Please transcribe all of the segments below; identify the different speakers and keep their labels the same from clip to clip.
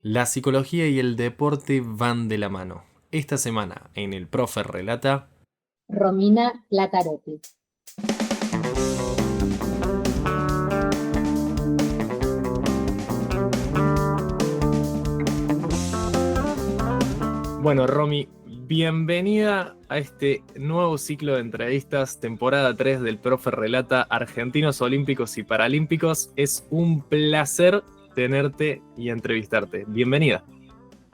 Speaker 1: La psicología y el deporte van de la mano. Esta semana en El Profe Relata.
Speaker 2: Romina Platarotti.
Speaker 1: Bueno, Romy, bienvenida a este nuevo ciclo de entrevistas, temporada 3 del Profe Relata, Argentinos Olímpicos y Paralímpicos. Es un placer tenerte y entrevistarte. Bienvenida.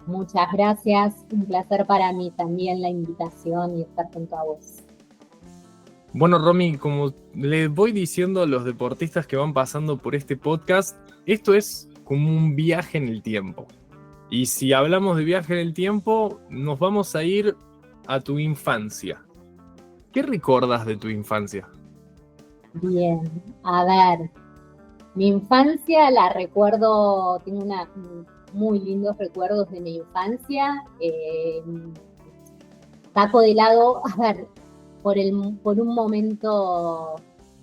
Speaker 2: Muchas gracias, un placer para mí también la invitación y estar junto a vos.
Speaker 1: Bueno, Romy, como le voy diciendo a los deportistas que van pasando por este podcast, esto es como un viaje en el tiempo. Y si hablamos de viaje en el tiempo, nos vamos a ir a tu infancia. ¿Qué recuerdas de tu infancia?
Speaker 2: Bien, a ver, mi infancia la recuerdo, tengo muy lindos recuerdos de mi infancia. Saco de lado, a ver, por un momento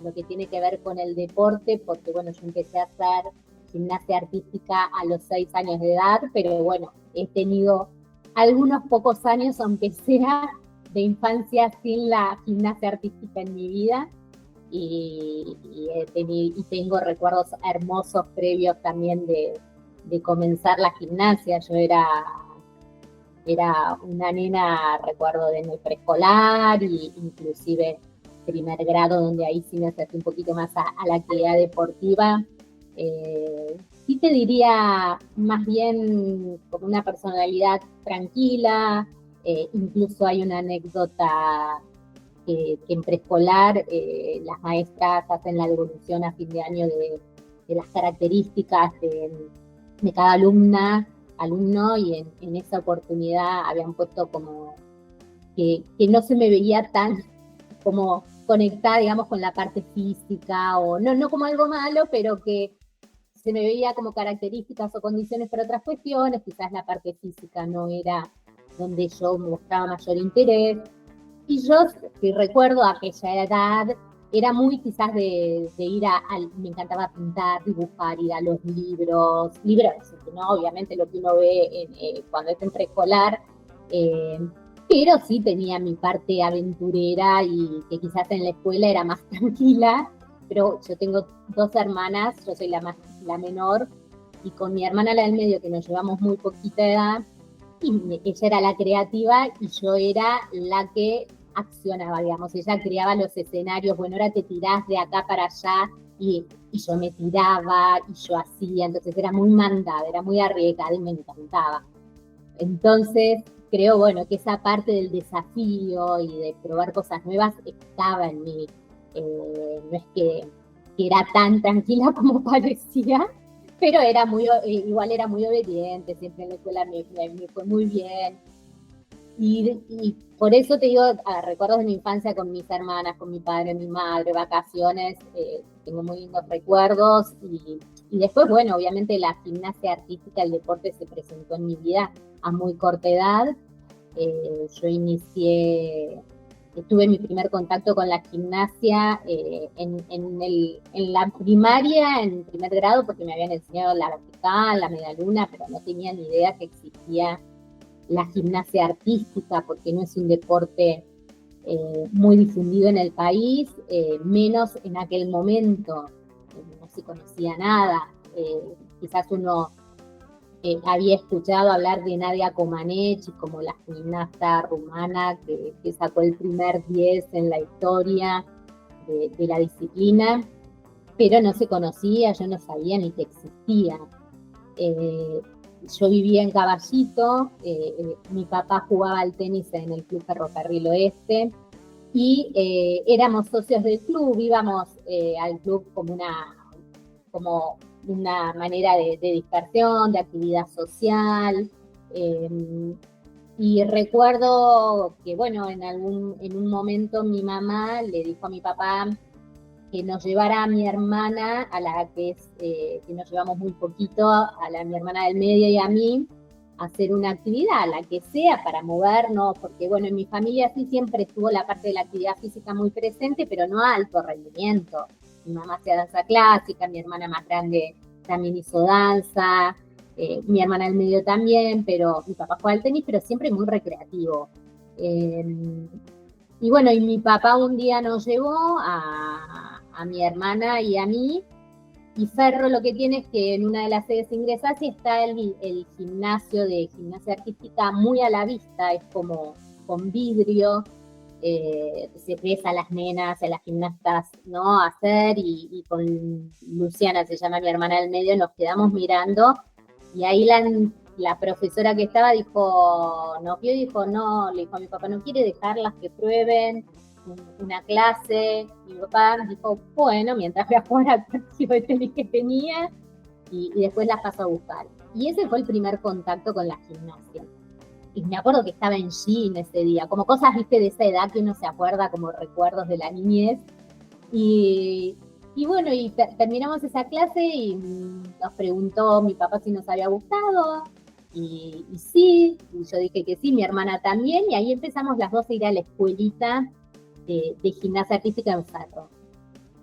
Speaker 2: lo que tiene que ver con el deporte, porque bueno, yo empecé a hacer gimnasia artística a los 6 años de edad, pero bueno, he tenido algunos pocos años, aunque sea de infancia, sin la gimnasia artística en mi vida. Y tengo recuerdos hermosos previos también de comenzar la gimnasia. Yo era una nena, recuerdo, de mi preescolar y inclusive primer grado, donde ahí sí me acerqué un poquito más a la actividad deportiva. Sí te diría más bien como una personalidad tranquila. Incluso hay una anécdota que en preescolar las maestras hacen la devolución a fin de año de las características de cada alumno, y en esa oportunidad habían puesto como que no se me veía tan como conectada, digamos, con la parte física, o no como algo malo, pero que se me veía como características o condiciones por otras cuestiones. Quizás la parte física no era donde yo mostraba mayor interés. Y yo, si recuerdo aquella edad, era muy quizás de ir me encantaba pintar, dibujar, ir a los libros, ¿no? Obviamente lo que uno ve cuando es en preescolar, eh, pero sí tenía mi parte aventurera y que quizás en la escuela era más tranquila. Pero yo tengo 2 hermanas, yo soy la menor, y con mi hermana la del medio, que nos llevamos muy poquita edad, y ella era la creativa y yo era la que accionaba, digamos. Ella creaba los escenarios, bueno, ahora te tirás de acá para allá, y yo me tiraba y yo hacía. Entonces era muy mandada, era muy arriesgada y me encantaba. Entonces creo, bueno, que esa parte del desafío y de probar cosas nuevas estaba en mí. No es que era tan tranquila como parecía, pero igual era muy obediente. Siempre en la escuela me fue muy bien. Y por eso te digo, recuerdos de mi infancia con mis hermanas, con mi padre, mi madre, vacaciones. Tengo muy lindos recuerdos. Y después, bueno, obviamente la gimnasia artística, el deporte se presentó en mi vida a muy corta edad. Yo tuve mi primer contacto con la gimnasia en la primaria, en primer grado, porque me habían enseñado la vertical, la media luna, pero no tenía ni idea que existía la gimnasia artística, porque no es un deporte muy difundido en el país, menos en aquel momento. No se conocía nada. Quizás uno había escuchado hablar de Nadia Comaneci como la gimnasta rumana que sacó el primer 10 en la historia de la disciplina, pero no se conocía, yo no sabía ni que existía. Yo vivía en Caballito. Mi papá jugaba al tenis en el Club Ferrocarril Oeste, y éramos socios del club. Íbamos al club como una manera de dispersión, de actividad social. Y recuerdo que, bueno, en un momento mi mamá le dijo a mi papá que nos llevara a mi hermana, a la que nos llevamos muy poquito, mi hermana del medio y a mí, a hacer una actividad, la que sea, para movernos, porque bueno, en mi familia sí siempre estuvo la parte de la actividad física muy presente, pero no a alto rendimiento. Mi mamá hacía danza clásica, mi hermana más grande también hizo danza. mi hermana del medio también, pero mi papá juega al tenis, pero siempre muy recreativo. Y bueno, y mi papá un día nos llevó a mi hermana y a mí, y Ferro lo que tiene es que en una de las sedes ingresás y está el gimnasio de gimnasia artística muy a la vista, es como con vidrio, se ves a las nenas, a las gimnastas, ¿no? Hacer, y con Luciana, se llama mi hermana del medio, nos quedamos mirando, y ahí la profesora que estaba nos vio y dijo, no, le dijo a mi papá, no quiere dejarlas que prueben una clase. Mi papá nos dijo, bueno, mientras voy a jugar al partido de tenis que tenía, y después las paso a buscar. Y ese fue el primer contacto con la gimnasia. Y me acuerdo que estaba en jean ese día, como cosas, viste, de esa edad que uno se acuerda como recuerdos de la niñez. Y bueno, y terminamos esa clase y nos preguntó mi papá si nos había gustado, y sí, y yo dije que sí, mi hermana también, y ahí empezamos las dos a ir a la escuelita de gimnasia artística en Ferro.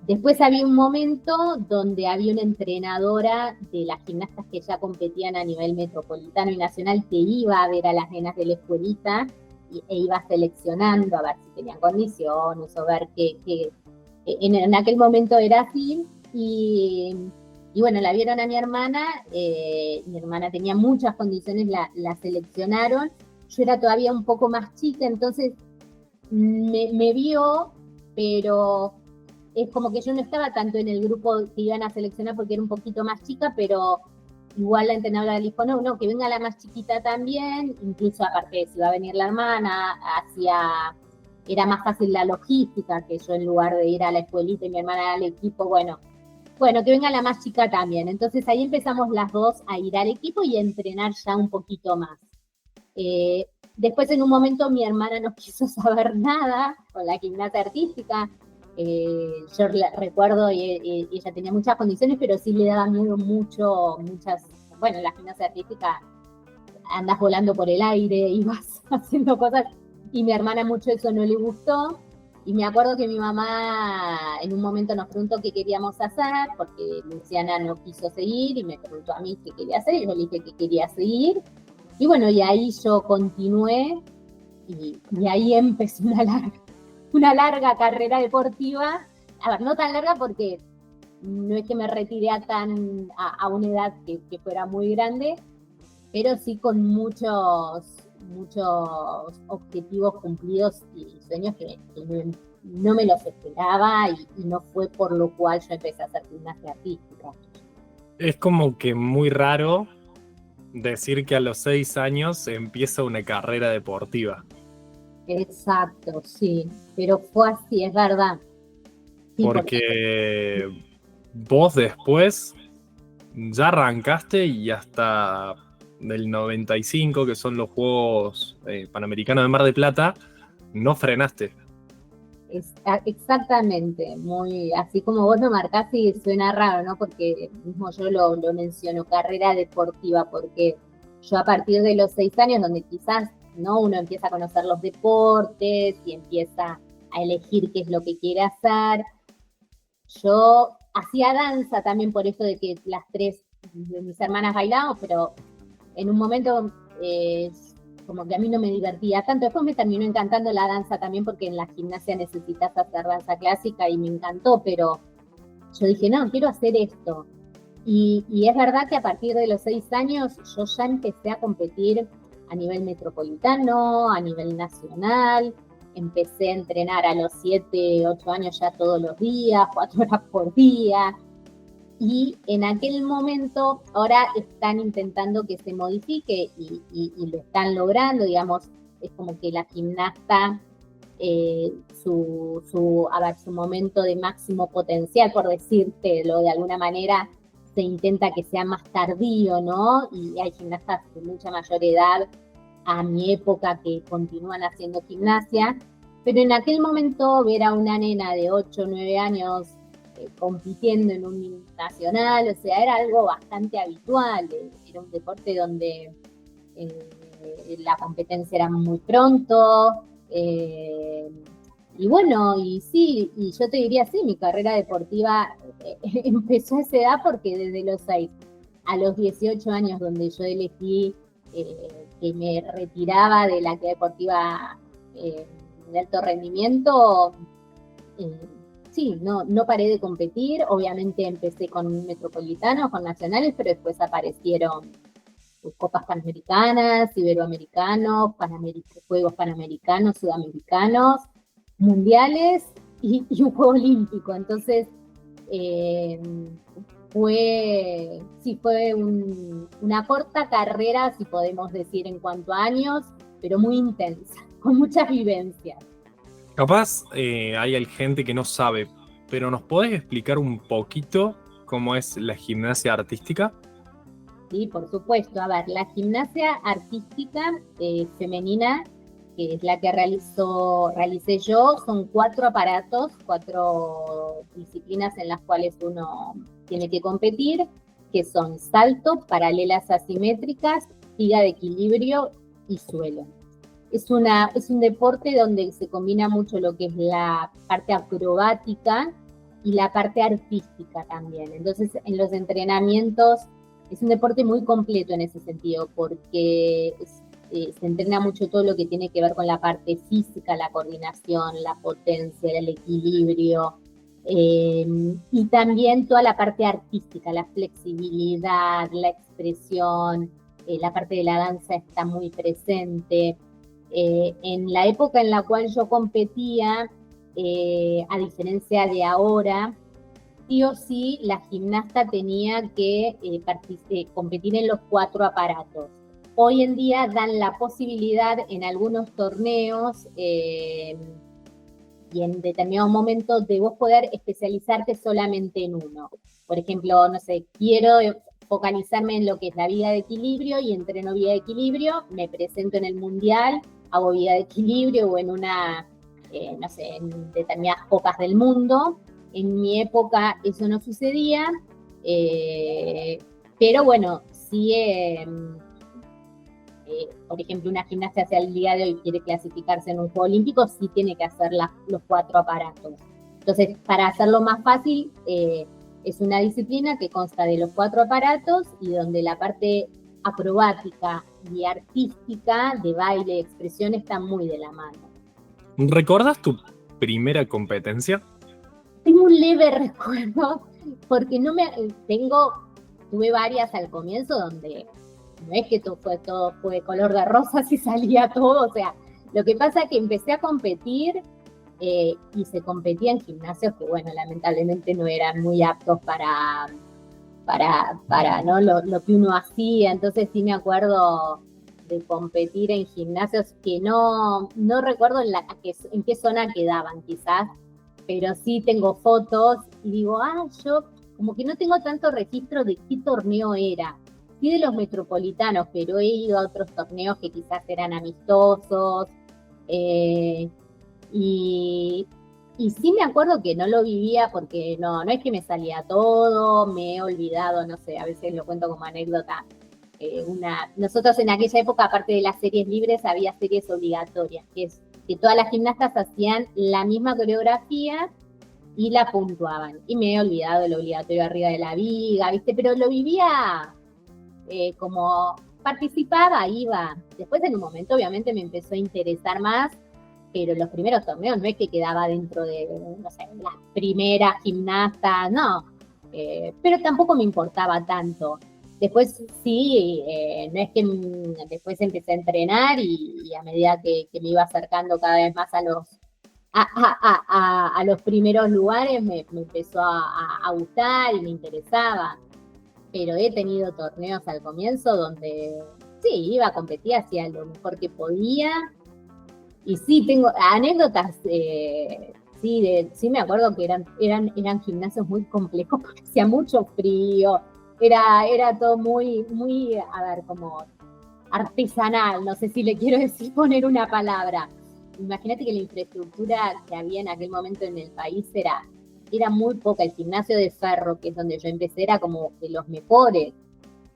Speaker 2: Después había un momento donde había una entrenadora de las gimnastas que ya competían a nivel metropolitano y nacional que iba a ver a las nenas de la escuelita e iba seleccionando a ver si tenían condiciones o ver qué en aquel momento era así. Y bueno, la vieron a mi hermana tenía muchas condiciones, la seleccionaron. Yo era todavía un poco más chica, entonces me vio, pero es como que yo no estaba tanto en el grupo que iban a seleccionar porque era un poquito más chica, pero igual la entrenadora le dijo, no, que venga la más chiquita también, incluso aparte si iba a venir la hermana, era más fácil la logística, que yo en lugar de ir a la escuelita y mi hermana al equipo, bueno, que venga la más chica también. Entonces ahí empezamos las dos a ir al equipo y a entrenar ya un poquito más. Después en un momento mi hermana no quiso saber nada con la gimnasia artística. Yo recuerdo, ella tenía muchas condiciones, pero sí le daba miedo bueno, la gimnasia artística andas volando por el aire y vas haciendo cosas, y mi hermana mucho eso no le gustó. Y me acuerdo que mi mamá en un momento nos preguntó qué queríamos hacer, porque Luciana no quiso seguir, y me preguntó a mí qué quería hacer, y yo le dije que quería seguir. Y bueno, y ahí yo continué, y ahí empezó una larga carrera deportiva. A ver, no tan larga porque no es que me retiré a una edad que fuera muy grande, pero sí con muchos objetivos cumplidos y sueños que no me los esperaba, y no fue por lo cual yo empecé a hacer gimnasia artística.
Speaker 1: Es como que muy raro decir que a los 6 años empieza una carrera deportiva.
Speaker 2: Exacto, sí, pero fue así, es verdad. Sí,
Speaker 1: porque vos después ya arrancaste y hasta del 95, que son los Juegos Panamericanos de Mar del Plata, no frenaste.
Speaker 2: Exactamente, muy así como vos lo marcás, y suena raro, ¿no? Porque mismo yo lo menciono, carrera deportiva, porque yo a partir de los 6 años, donde quizás, ¿no?, uno empieza a conocer los deportes y empieza a elegir qué es lo que quiere hacer. Yo hacía danza también, por eso de que las tres de mis hermanas bailamos, pero en un momento como que a mí no me divertía tanto. Después me terminó encantando la danza también, porque en la gimnasia necesitas hacer danza clásica, y me encantó, pero yo dije, no, quiero hacer esto. Y es verdad que a partir de los 6 años yo ya empecé a competir a nivel metropolitano, a nivel nacional. Empecé a entrenar a los 7, 8 años ya todos los días, 4 horas por día. Y en aquel momento, ahora están intentando que se modifique, y lo están logrando, digamos, es como que la gimnasta, su momento de máximo potencial, por decírtelo de alguna manera, se intenta que sea más tardío, ¿no? Y hay gimnastas de mucha mayor edad, a mi época, que continúan haciendo gimnasia, pero en aquel momento ver a una nena de 8 o 9 años compitiendo en un nacional, o sea, era algo bastante habitual. Era un deporte donde la competencia era muy pronto, y bueno, y sí, y yo te diría, sí, mi carrera deportiva empezó a esa edad, porque desde los 6 a los 18 años, donde yo elegí que me retiraba de la actividad deportiva de alto rendimiento, sí, no paré de competir. Obviamente empecé con metropolitanos, con nacionales, pero después aparecieron copas panamericanas, iberoamericanos, juegos panamericanos, sudamericanos, mundiales y un juego olímpico. Entonces, fue una corta carrera, si podemos decir, en cuanto a años, pero muy intensa, con muchas vivencias.
Speaker 1: Capaz hay gente que no sabe, pero ¿nos podés explicar un poquito cómo es la gimnasia artística?
Speaker 2: Sí, por supuesto. A ver, la gimnasia artística femenina, que es la que realicé yo, son 4 aparatos, 4 disciplinas en las cuales uno tiene que competir, que son salto, paralelas asimétricas, viga de equilibrio y suelo. Es un deporte donde se combina mucho lo que es la parte acrobática y la parte artística también. Entonces, en los entrenamientos es un deporte muy completo en ese sentido, porque se entrena mucho todo lo que tiene que ver con la parte física, la coordinación, la potencia, el equilibrio, y también toda la parte artística, la flexibilidad, la expresión, la parte de la danza está muy presente. En la época en la cual yo competía, a diferencia de ahora, sí o sí la gimnasta tenía que competir en los 4 aparatos. Hoy en día dan la posibilidad en algunos torneos y en determinados momentos de vos poder especializarte solamente en uno. Por ejemplo, no sé, quiero focalizarme en lo que es la viga de equilibrio y entreno viga de equilibrio, me presento en el mundial, hago viga de equilibrio o en no sé, en determinadas copas del mundo. En mi época eso no sucedía, pero bueno, sí, por ejemplo, una gimnasia hacia el día de hoy quiere clasificarse en un juego olímpico, sí tiene que hacer los 4 aparatos. Entonces, para hacerlo más fácil, es una disciplina que consta de los 4 aparatos y donde la parte acrobática y artística, de baile, de expresión, está muy de la mano.
Speaker 1: ¿Recuerdas tu primera competencia?
Speaker 2: Tengo un leve recuerdo, porque tuve varias al comienzo donde no es que todo fue color de rosas y salía todo, o sea, lo que pasa es que empecé a competir y se competía en gimnasios que, bueno, lamentablemente no eran muy aptos para ¿no? lo que uno hacía. Entonces sí me acuerdo de competir en gimnasios que no recuerdo en qué zona quedaban quizás, pero sí tengo fotos y digo, yo como que no tengo tanto registro de qué torneo era. Sí, de los metropolitanos, pero he ido a otros torneos que quizás eran amistosos, y sí me acuerdo que no lo vivía porque no es que me salía todo, me he olvidado, no sé, a veces lo cuento como anécdota. Nosotros en aquella época, aparte de las series libres, había series obligatorias, que todas las gimnastas hacían la misma coreografía y la puntuaban. Y me he olvidado el obligatorio arriba de la viga, ¿viste? Pero lo vivía como participaba, iba. Después en un momento obviamente me empezó a interesar más, pero los primeros torneos no es que quedaba dentro de, no sé, las primeras gimnastas, no. Pero tampoco me importaba tanto. Después sí, no es que después empecé a entrenar y a medida que me iba acercando cada vez más a los primeros lugares me empezó a gustar y me interesaba. Pero he tenido torneos al comienzo donde sí, iba a competir, hacía lo mejor que podía. Y sí, tengo anécdotas, sí me acuerdo que eran gimnasios muy complejos porque hacía mucho frío, era todo muy, muy, a ver, como artesanal, no sé si le quiero decir poner una palabra. Imagínate que la infraestructura que había en aquel momento en el país era muy poca. El gimnasio de Ferro, que es donde yo empecé, era como de los mejores,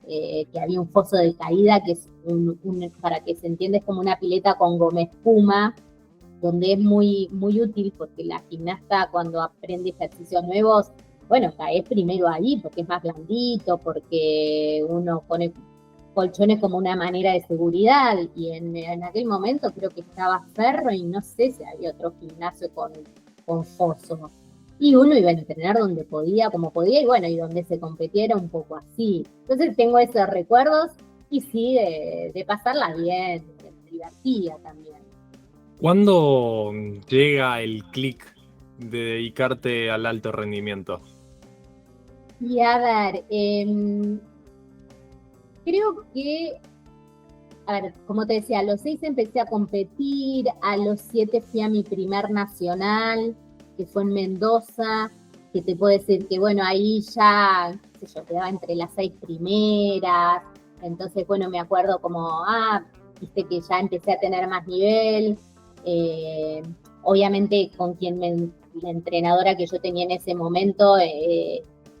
Speaker 2: que había un foso de caída que es para que se entienda, es como una pileta con goma espuma, donde es muy, muy útil porque la gimnasta cuando aprende ejercicios nuevos bueno, caes primero ahí porque es más blandito, porque uno pone colchones como una manera de seguridad, y en aquel momento creo que estaba Ferro y no sé si había otro gimnasio con foso. Y uno iba a entrenar donde podía, como podía, y bueno, y donde se competiera un poco así. Entonces tengo esos recuerdos, y sí, de pasarla bien, de divertida también.
Speaker 1: ¿Cuándo llega el clic de dedicarte al alto rendimiento?
Speaker 2: Y a ver, creo que, a ver, como te decía, a los 6 empecé a competir, a los 7 fui a mi primer nacional, que fue en Mendoza, que te puedo decir que, bueno, ahí ya, qué sé yo, quedaba entre las 6 primeras, entonces, bueno, me acuerdo como, viste que ya empecé a tener más nivel, eh, obviamente con la entrenadora que yo tenía en ese momento,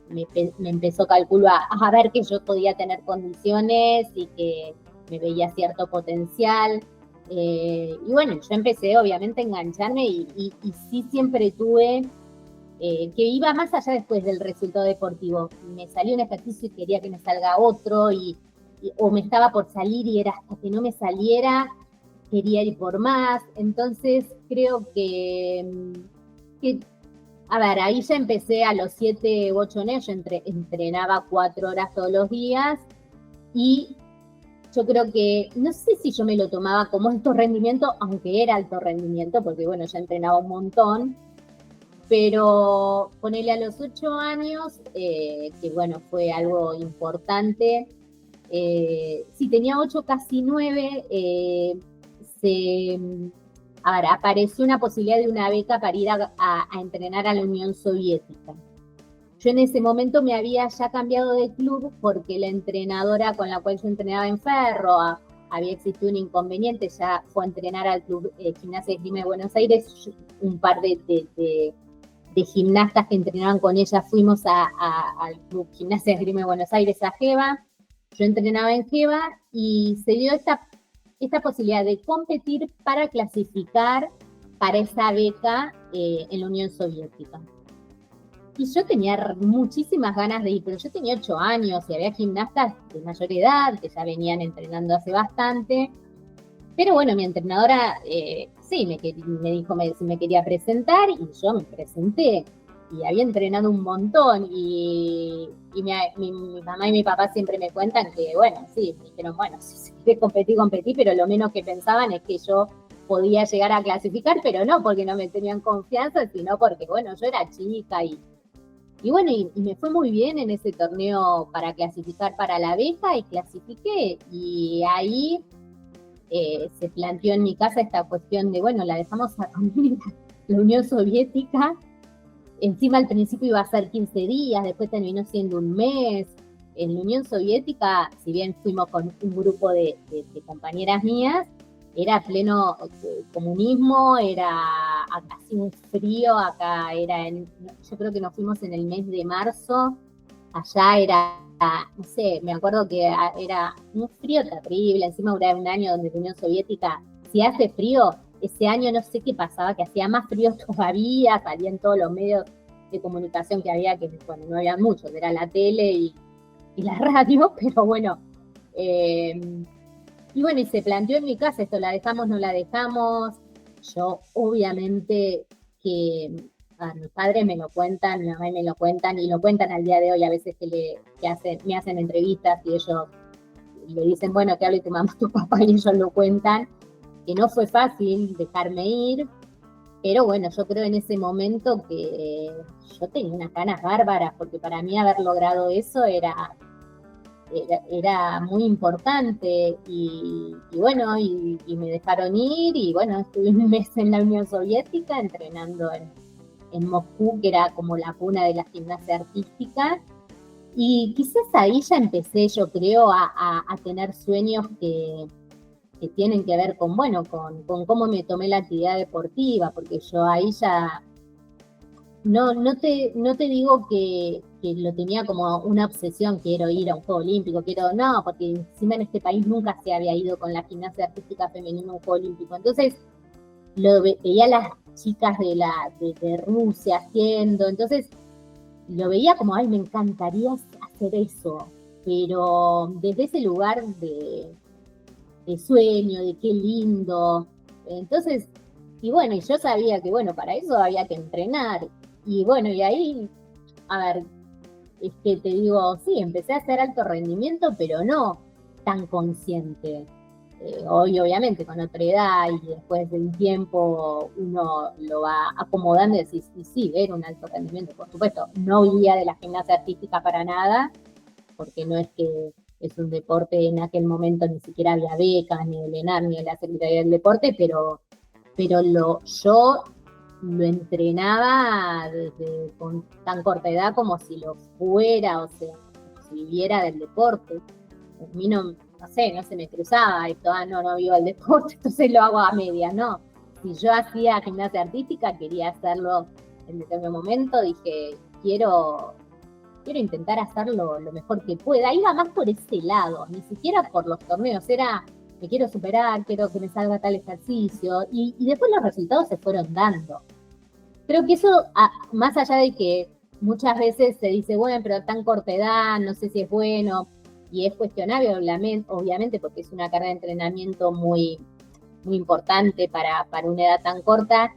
Speaker 2: me empezó, calculo, a ver que yo podía tener condiciones y que me veía cierto potencial. Y bueno, yo empecé obviamente a engancharme, y sí siempre tuve, que iba más allá después del resultado deportivo. Me salió un ejercicio y quería que me salga otro, o me estaba por salir y era hasta que no me saliera, quería ir por más. Entonces creo que a ver, ahí ya empecé a los 7 u 8 años, yo entrenaba 4 horas todos los días, y yo creo que, no sé si yo me lo tomaba como alto rendimiento, aunque era alto rendimiento, porque bueno, ya entrenaba un montón, pero ponele a los 8 años, que bueno, fue algo importante. Sí, tenía 8, casi 9, se, a ver, apareció una posibilidad de una beca para ir a entrenar a la Unión Soviética. Yo en ese momento me había ya cambiado de club porque la entrenadora con la cual yo entrenaba en Ferro, había existido un inconveniente, ya fue a entrenar al club Gimnasia de Esgrima de Buenos Aires. Un par de gimnastas que entrenaban con ella fuimos al club Gimnasia de Esgrima de Buenos Aires, a Geva. Yo entrenaba en Geva y se dio esta posibilidad de competir para clasificar para esa beca en la Unión Soviética. Y yo tenía muchísimas ganas de ir, pero yo tenía 8 años y había gimnastas de mayor edad que ya venían entrenando hace bastante. Pero bueno, mi entrenadora sí me dijo si me quería presentar, y yo me presenté. Y había entrenado un montón, mi mamá y mi papá siempre me cuentan que, bueno, sí, me dijeron, bueno, si querés competir, competí, pero lo menos que pensaban es que yo podía llegar a clasificar, pero no porque no me tenían confianza, sino porque, bueno, yo era chica, y bueno, y me fue muy bien en ese torneo para clasificar para la beca, y clasifiqué. Y ahí se planteó en mi casa esta cuestión de, bueno, la dejamos a la Unión Soviética. Encima al principio iba a ser 15 días, después terminó siendo un mes. En la Unión Soviética, si bien fuimos con un grupo de compañeras mías, era pleno comunismo, era así un frío, acá yo creo que nos fuimos en el mes de marzo, allá era, no sé, me acuerdo que era un frío terrible, encima era un año donde la Unión Soviética, si hace frío, ese año no sé qué pasaba, que hacía más frío todavía, salían todos los medios de comunicación que había, que bueno, no había muchos, era la tele y la radio, pero bueno, y bueno, y se planteó en mi casa esto, ¿la dejamos, no la dejamos? Yo obviamente que mis padres me lo cuentan, mi mamá me lo cuentan, y lo cuentan al día de hoy, a veces me hacen entrevistas y ellos le dicen, bueno, que hable tu mamá, tu papá, y ellos lo cuentan, que no fue fácil dejarme ir, pero bueno, yo creo en ese momento que yo tenía unas ganas bárbaras, porque para mí haber logrado eso era muy importante, y bueno, y me dejaron ir, y bueno, estuve un mes en la Unión Soviética entrenando en Moscú, que era como la cuna de la gimnasia artística, y quizás ahí ya empecé, yo creo, a tener sueños que tienen que ver con, bueno, con cómo me tomé la actividad deportiva, porque yo ahí ya no te digo que lo tenía como una obsesión, quiero ir a un Juego Olímpico, no, porque encima en este país nunca se había ido con la gimnasia artística femenina a un Juego Olímpico. Entonces veía a las chicas de Rusia haciendo, entonces lo veía como, ay, me encantaría hacer eso, pero desde ese lugar de sueño, de qué lindo. Entonces, y bueno, y yo sabía que, bueno, para eso había que entrenar. Y bueno, y ahí, a ver, es que te digo, sí, empecé a hacer alto rendimiento, pero no tan consciente. Hoy, obviamente, con otra edad y después del tiempo, uno lo va acomodando y decís, y sí, era un alto rendimiento, por supuesto. No vivía de la gimnasia artística para nada, porque no es que es un deporte, en aquel momento ni siquiera había becas, ni del ENAR, ni de la Secretaría del Deporte, pero yo lo entrenaba desde con tan corta edad como si lo fuera, o sea, como si viviera del deporte. A mí no sé, no se me cruzaba esto, no vivo el deporte, entonces lo hago a media, no. Si yo hacía gimnasia artística, quería hacerlo en determinado momento, dije, quiero intentar hacerlo lo mejor que pueda. Iba más por ese lado, ni siquiera por los torneos, era, me quiero superar, quiero que me salga tal ejercicio, y después los resultados se fueron dando. Creo que eso, más allá de que muchas veces se dice, bueno, pero tan corta edad, no sé si es bueno, y es cuestionable, obviamente, porque es una carga de entrenamiento muy, muy importante para una edad tan corta.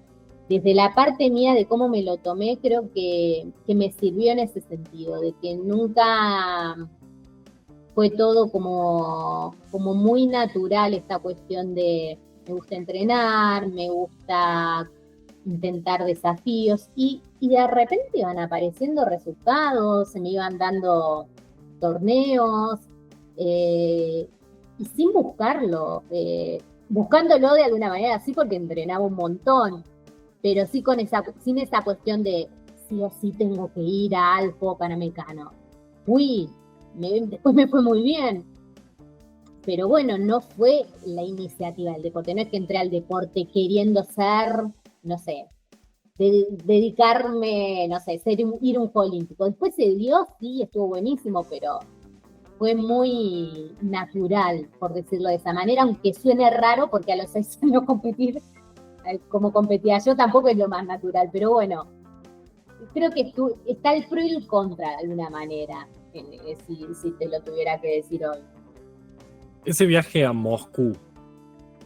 Speaker 2: Desde la parte mía de cómo me lo tomé, creo que me sirvió en ese sentido, de que nunca fue todo como muy natural esta cuestión de me gusta entrenar, me gusta intentar desafíos y de repente iban apareciendo resultados, se me iban dando torneos y sin buscarlo, buscándolo de alguna manera, sí porque entrenaba un montón, pero sí sin esa cuestión de sí o sí tengo que ir al juego panamericano. Uy, después me fue muy bien, pero bueno, no fue la iniciativa del deporte, no es que entré al deporte queriendo ser, no sé, dedicarme, no sé, ir a un juego olímpico. Después se dio, sí, estuvo buenísimo, pero fue muy natural, por decirlo de esa manera, aunque suene raro, porque a los 6 años competir como competía yo tampoco es lo más natural, pero bueno, creo que está el pro y el contra de alguna manera, si te lo tuviera que decir hoy.
Speaker 1: Ese viaje a Moscú,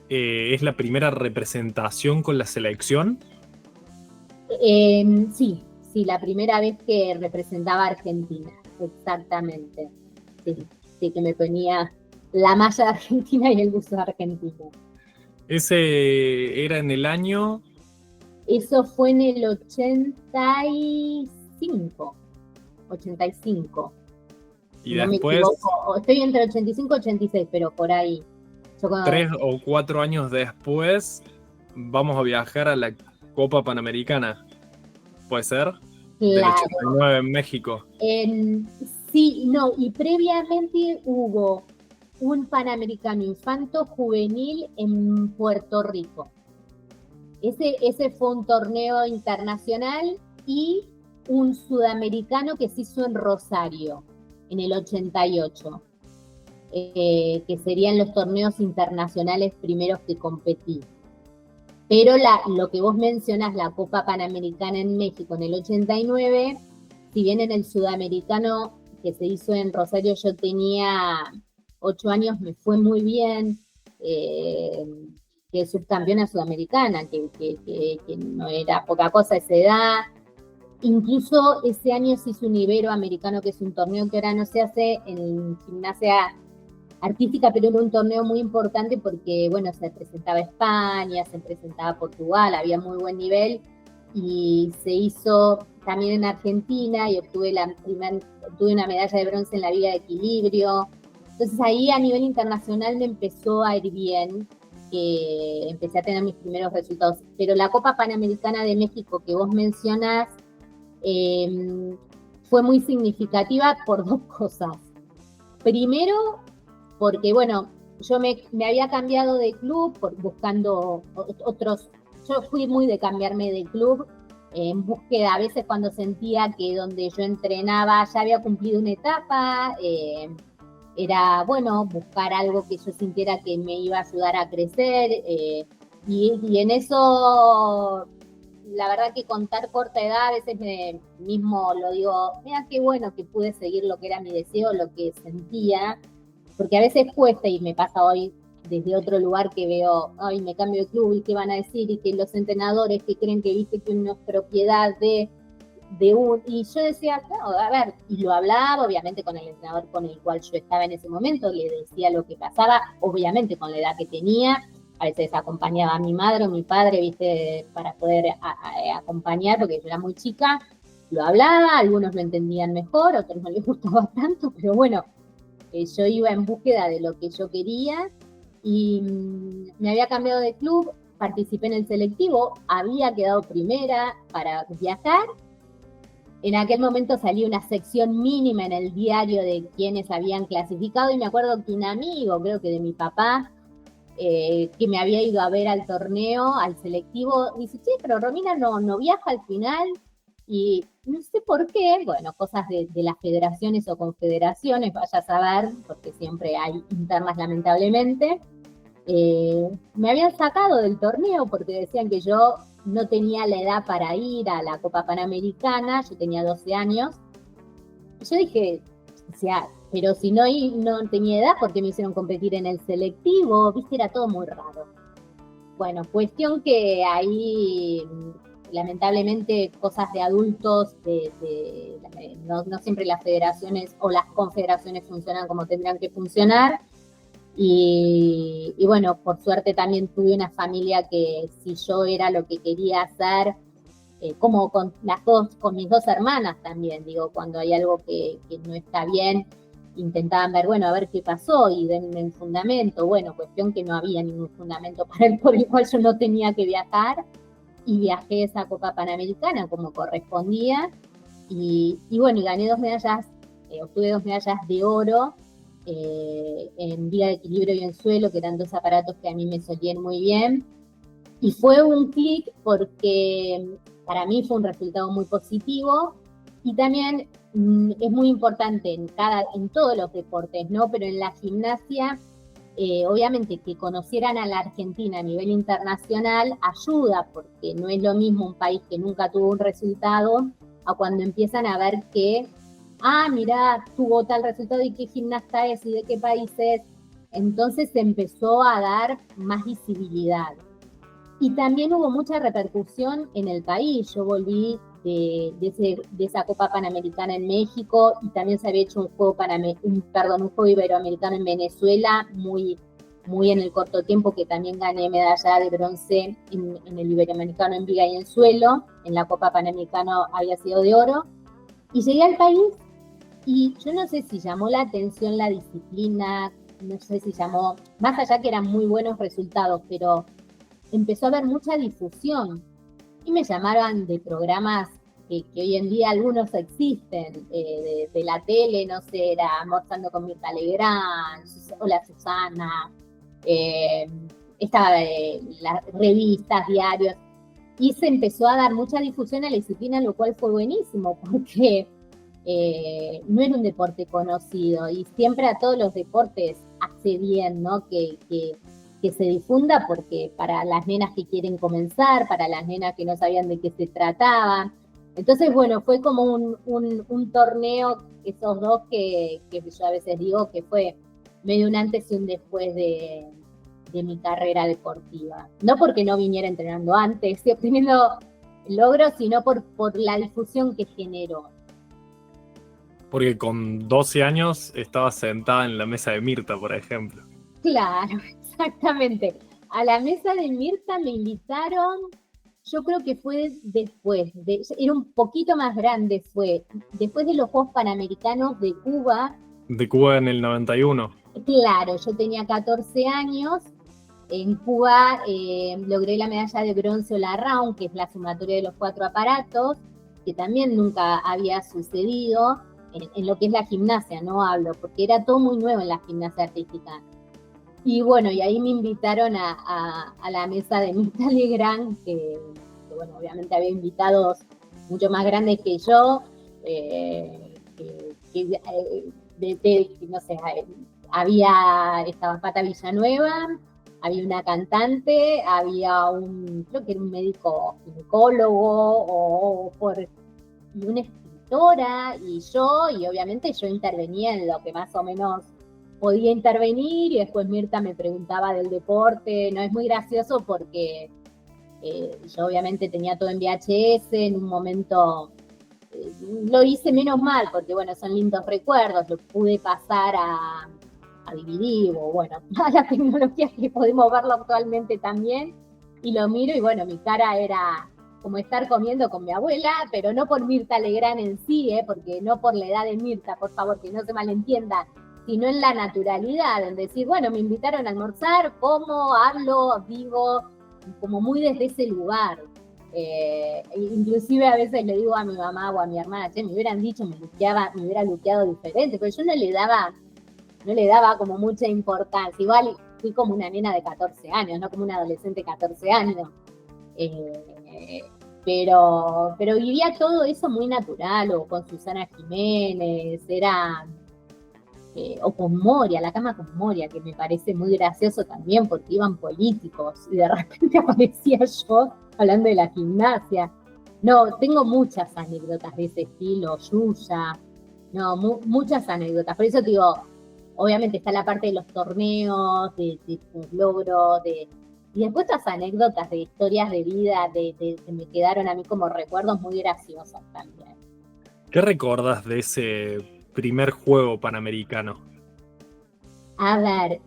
Speaker 1: ¿es la primera representación con la selección?
Speaker 2: Sí, la primera vez que representaba a Argentina, exactamente. Sí, sí, que me ponía la malla de Argentina y el buzo de Argentina.
Speaker 1: Ese era en el año...
Speaker 2: Eso fue en el 85. 85.
Speaker 1: Y
Speaker 2: Si no me
Speaker 1: después,
Speaker 2: equivoco, estoy entre 85 y 86, pero por ahí. Yo cuando,
Speaker 1: 3 o 4 años después, vamos a viajar a la Copa Panamericana. ¿Puede ser? Del
Speaker 2: claro,
Speaker 1: 89 en México.
Speaker 2: sí, no, y previamente hubo un Panamericano Infanto Juvenil en Puerto Rico. Ese fue un torneo internacional y un sudamericano que se hizo en Rosario en el 88, que serían los torneos internacionales primeros que competí. Pero lo que vos mencionás, la Copa Panamericana en México en el 89, si bien en el sudamericano que se hizo en Rosario yo tenía 8 años, me fue muy bien, que subcampeona sudamericana, que no era poca cosa esa edad. Incluso ese año se hizo un Iberoamericano, que es un torneo que ahora no se hace en gimnasia artística, pero era un torneo muy importante porque, bueno, se presentaba España, se presentaba Portugal, había muy buen nivel y se hizo también en Argentina y obtuve una medalla de bronce en la viga de equilibrio. Entonces ahí a nivel internacional me empezó a ir bien, empecé a tener mis primeros resultados. Pero la Copa Panamericana de México que vos mencionás fue muy significativa por dos cosas. Primero, porque bueno, yo me había cambiado de club buscando otros, yo fui muy de cambiarme de club en búsqueda, a veces cuando sentía que donde yo entrenaba ya había cumplido una etapa, era bueno buscar algo que yo sintiera que me iba a ayudar a crecer y en eso la verdad que con tan corta edad a veces mismo lo digo, mira qué bueno que pude seguir lo que era mi deseo, lo que sentía, porque a veces cuesta y me pasa hoy desde otro lugar que veo, ay, me cambio de club y qué van a decir y que los entrenadores que creen que viste que uno es propiedad de un... Y yo decía, no, a ver, y lo hablaba obviamente con el entrenador con el cual yo estaba en ese momento, le decía lo que pasaba, obviamente con la edad que tenía, a veces acompañaba a mi madre o mi padre, viste, para poder acompañar, porque yo era muy chica, lo hablaba, algunos lo entendían mejor, otros no les gustaba tanto, pero bueno, yo iba en búsqueda de lo que yo quería y me había cambiado de club, participé en el selectivo, había quedado primera para viajar. En aquel momento salió una sección mínima en el diario de quienes habían clasificado y me acuerdo que un amigo, creo que de mi papá, que me había ido a ver al torneo, al selectivo, dice, che, pero Romina no viaja al final y no sé por qué, bueno, cosas de las federaciones o confederaciones, vaya a saber, porque siempre hay internas lamentablemente, me habían sacado del torneo porque decían que yo no tenía la edad para ir a la Copa Panamericana, yo tenía 12 años. Y yo dije, o sea, pero si no tenía edad, ¿por qué me hicieron competir en el selectivo? Viste, era todo muy raro. Bueno, cuestión que ahí, lamentablemente, cosas de adultos, no siempre las federaciones o las confederaciones funcionan como tendrían que funcionar. Y bueno, por suerte también tuve una familia que si yo era lo que quería hacer, como con mis dos hermanas también, digo, cuando hay algo que no está bien, intentaban ver, bueno, a ver qué pasó y denme un fundamento. Bueno, cuestión que no había ningún fundamento por el cual yo no tenía que viajar y viajé esa Copa Panamericana como correspondía y bueno, y gané 2 medallas, obtuve 2 medallas de oro en vía de equilibrio y en suelo, que eran 2 aparatos que a mí me solían muy bien. Y fue un clic porque para mí fue un resultado muy positivo y también es muy importante en todos los deportes, ¿no? Pero en la gimnasia, obviamente que conocieran a la Argentina a nivel internacional ayuda, porque no es lo mismo un país que nunca tuvo un resultado a cuando empiezan a ver que mirá, tuvo tal resultado y qué gimnasta es y de qué país es. Entonces se empezó a dar más visibilidad. Y también hubo mucha repercusión en el país. Yo volví de esa Copa Panamericana en México y también se había hecho un juego iberoamericano en Venezuela muy en el corto tiempo, que también gané medalla de bronce en el iberoamericano en viga y en suelo. En la Copa Panamericana había sido de oro. Y llegué al país y yo no sé si llamó la atención la disciplina, no sé si llamó, más allá que eran muy buenos resultados, pero empezó a haber mucha difusión y me llamaban de programas que hoy en día algunos existen, de la tele, no sé, era Almorzando con Mirta Legrand, Hola Susana, estaba las revistas, diarios, y se empezó a dar mucha difusión a la disciplina, lo cual fue buenísimo, porque no era un deporte conocido y siempre a todos los deportes hace bien, ¿no? Que se difunda, porque para las nenas que quieren comenzar, para las nenas que no sabían de qué se trataba. Entonces, bueno, fue como un torneo, esos dos que yo a veces digo que fue medio un antes y un después de mi carrera deportiva. No porque no viniera entrenando antes y obteniendo logros, sino por la difusión que generó.
Speaker 1: Porque con 12 años estaba sentada en la mesa de Mirta, por ejemplo.
Speaker 2: Claro, exactamente. A la mesa de Mirta me invitaron, yo creo que fue después, era un poquito más grande, fue después de los Juegos Panamericanos de Cuba.
Speaker 1: De Cuba en el 91.
Speaker 2: Claro, yo tenía 14 años. En Cuba logré la medalla de bronce all-around, que es la sumatoria de los 4 aparatos, que también nunca había sucedido en lo que es la gimnasia, no hablo, porque era todo muy nuevo en la gimnasia artística. Y bueno, y ahí me invitaron a la mesa de Mirta Legrand, que bueno, obviamente había invitados mucho más grandes que yo, no sé, estaba Pata Villanueva, había una cantante, había creo que era un médico ginecólogo y una escritora, y obviamente yo intervenía en lo que más o menos podía intervenir, y después Mirta me preguntaba del deporte. No, es muy gracioso porque yo obviamente tenía todo en VHS, en un momento lo hice menos mal, porque bueno, son lindos recuerdos, lo pude pasar a DVD, o bueno, a la tecnología que podemos verlo actualmente también, y lo miro y bueno, mi cara era como estar comiendo con mi abuela, pero no por Mirta Legrand en sí, porque no por la edad de Mirta, por favor, que no se malentienda, sino en la naturalidad, en decir, bueno, me invitaron a almorzar, como, hablo, vivo, como muy desde ese lugar. Inclusive a veces le digo a mi mamá o a mi hermana, che, me hubieran dicho, me hubiera luqueado diferente, pero yo no le daba como mucha importancia. Igual fui como una nena de 14 años, no como una adolescente de 14 años. Pero vivía todo eso muy natural, o con Susana Jiménez, o con Moria, la cama con Moria, que me parece muy gracioso también porque iban políticos y de repente aparecía yo hablando de la gimnasia. No, tengo muchas anécdotas de ese estilo, Yuya, no, muchas anécdotas. Por eso te digo, obviamente está la parte de los torneos, de tus logros, y después estas anécdotas de historias de vida, que me quedaron a mí como recuerdos muy graciosos también.
Speaker 1: ¿Qué recordás de ese primer juego panamericano?
Speaker 2: A ver,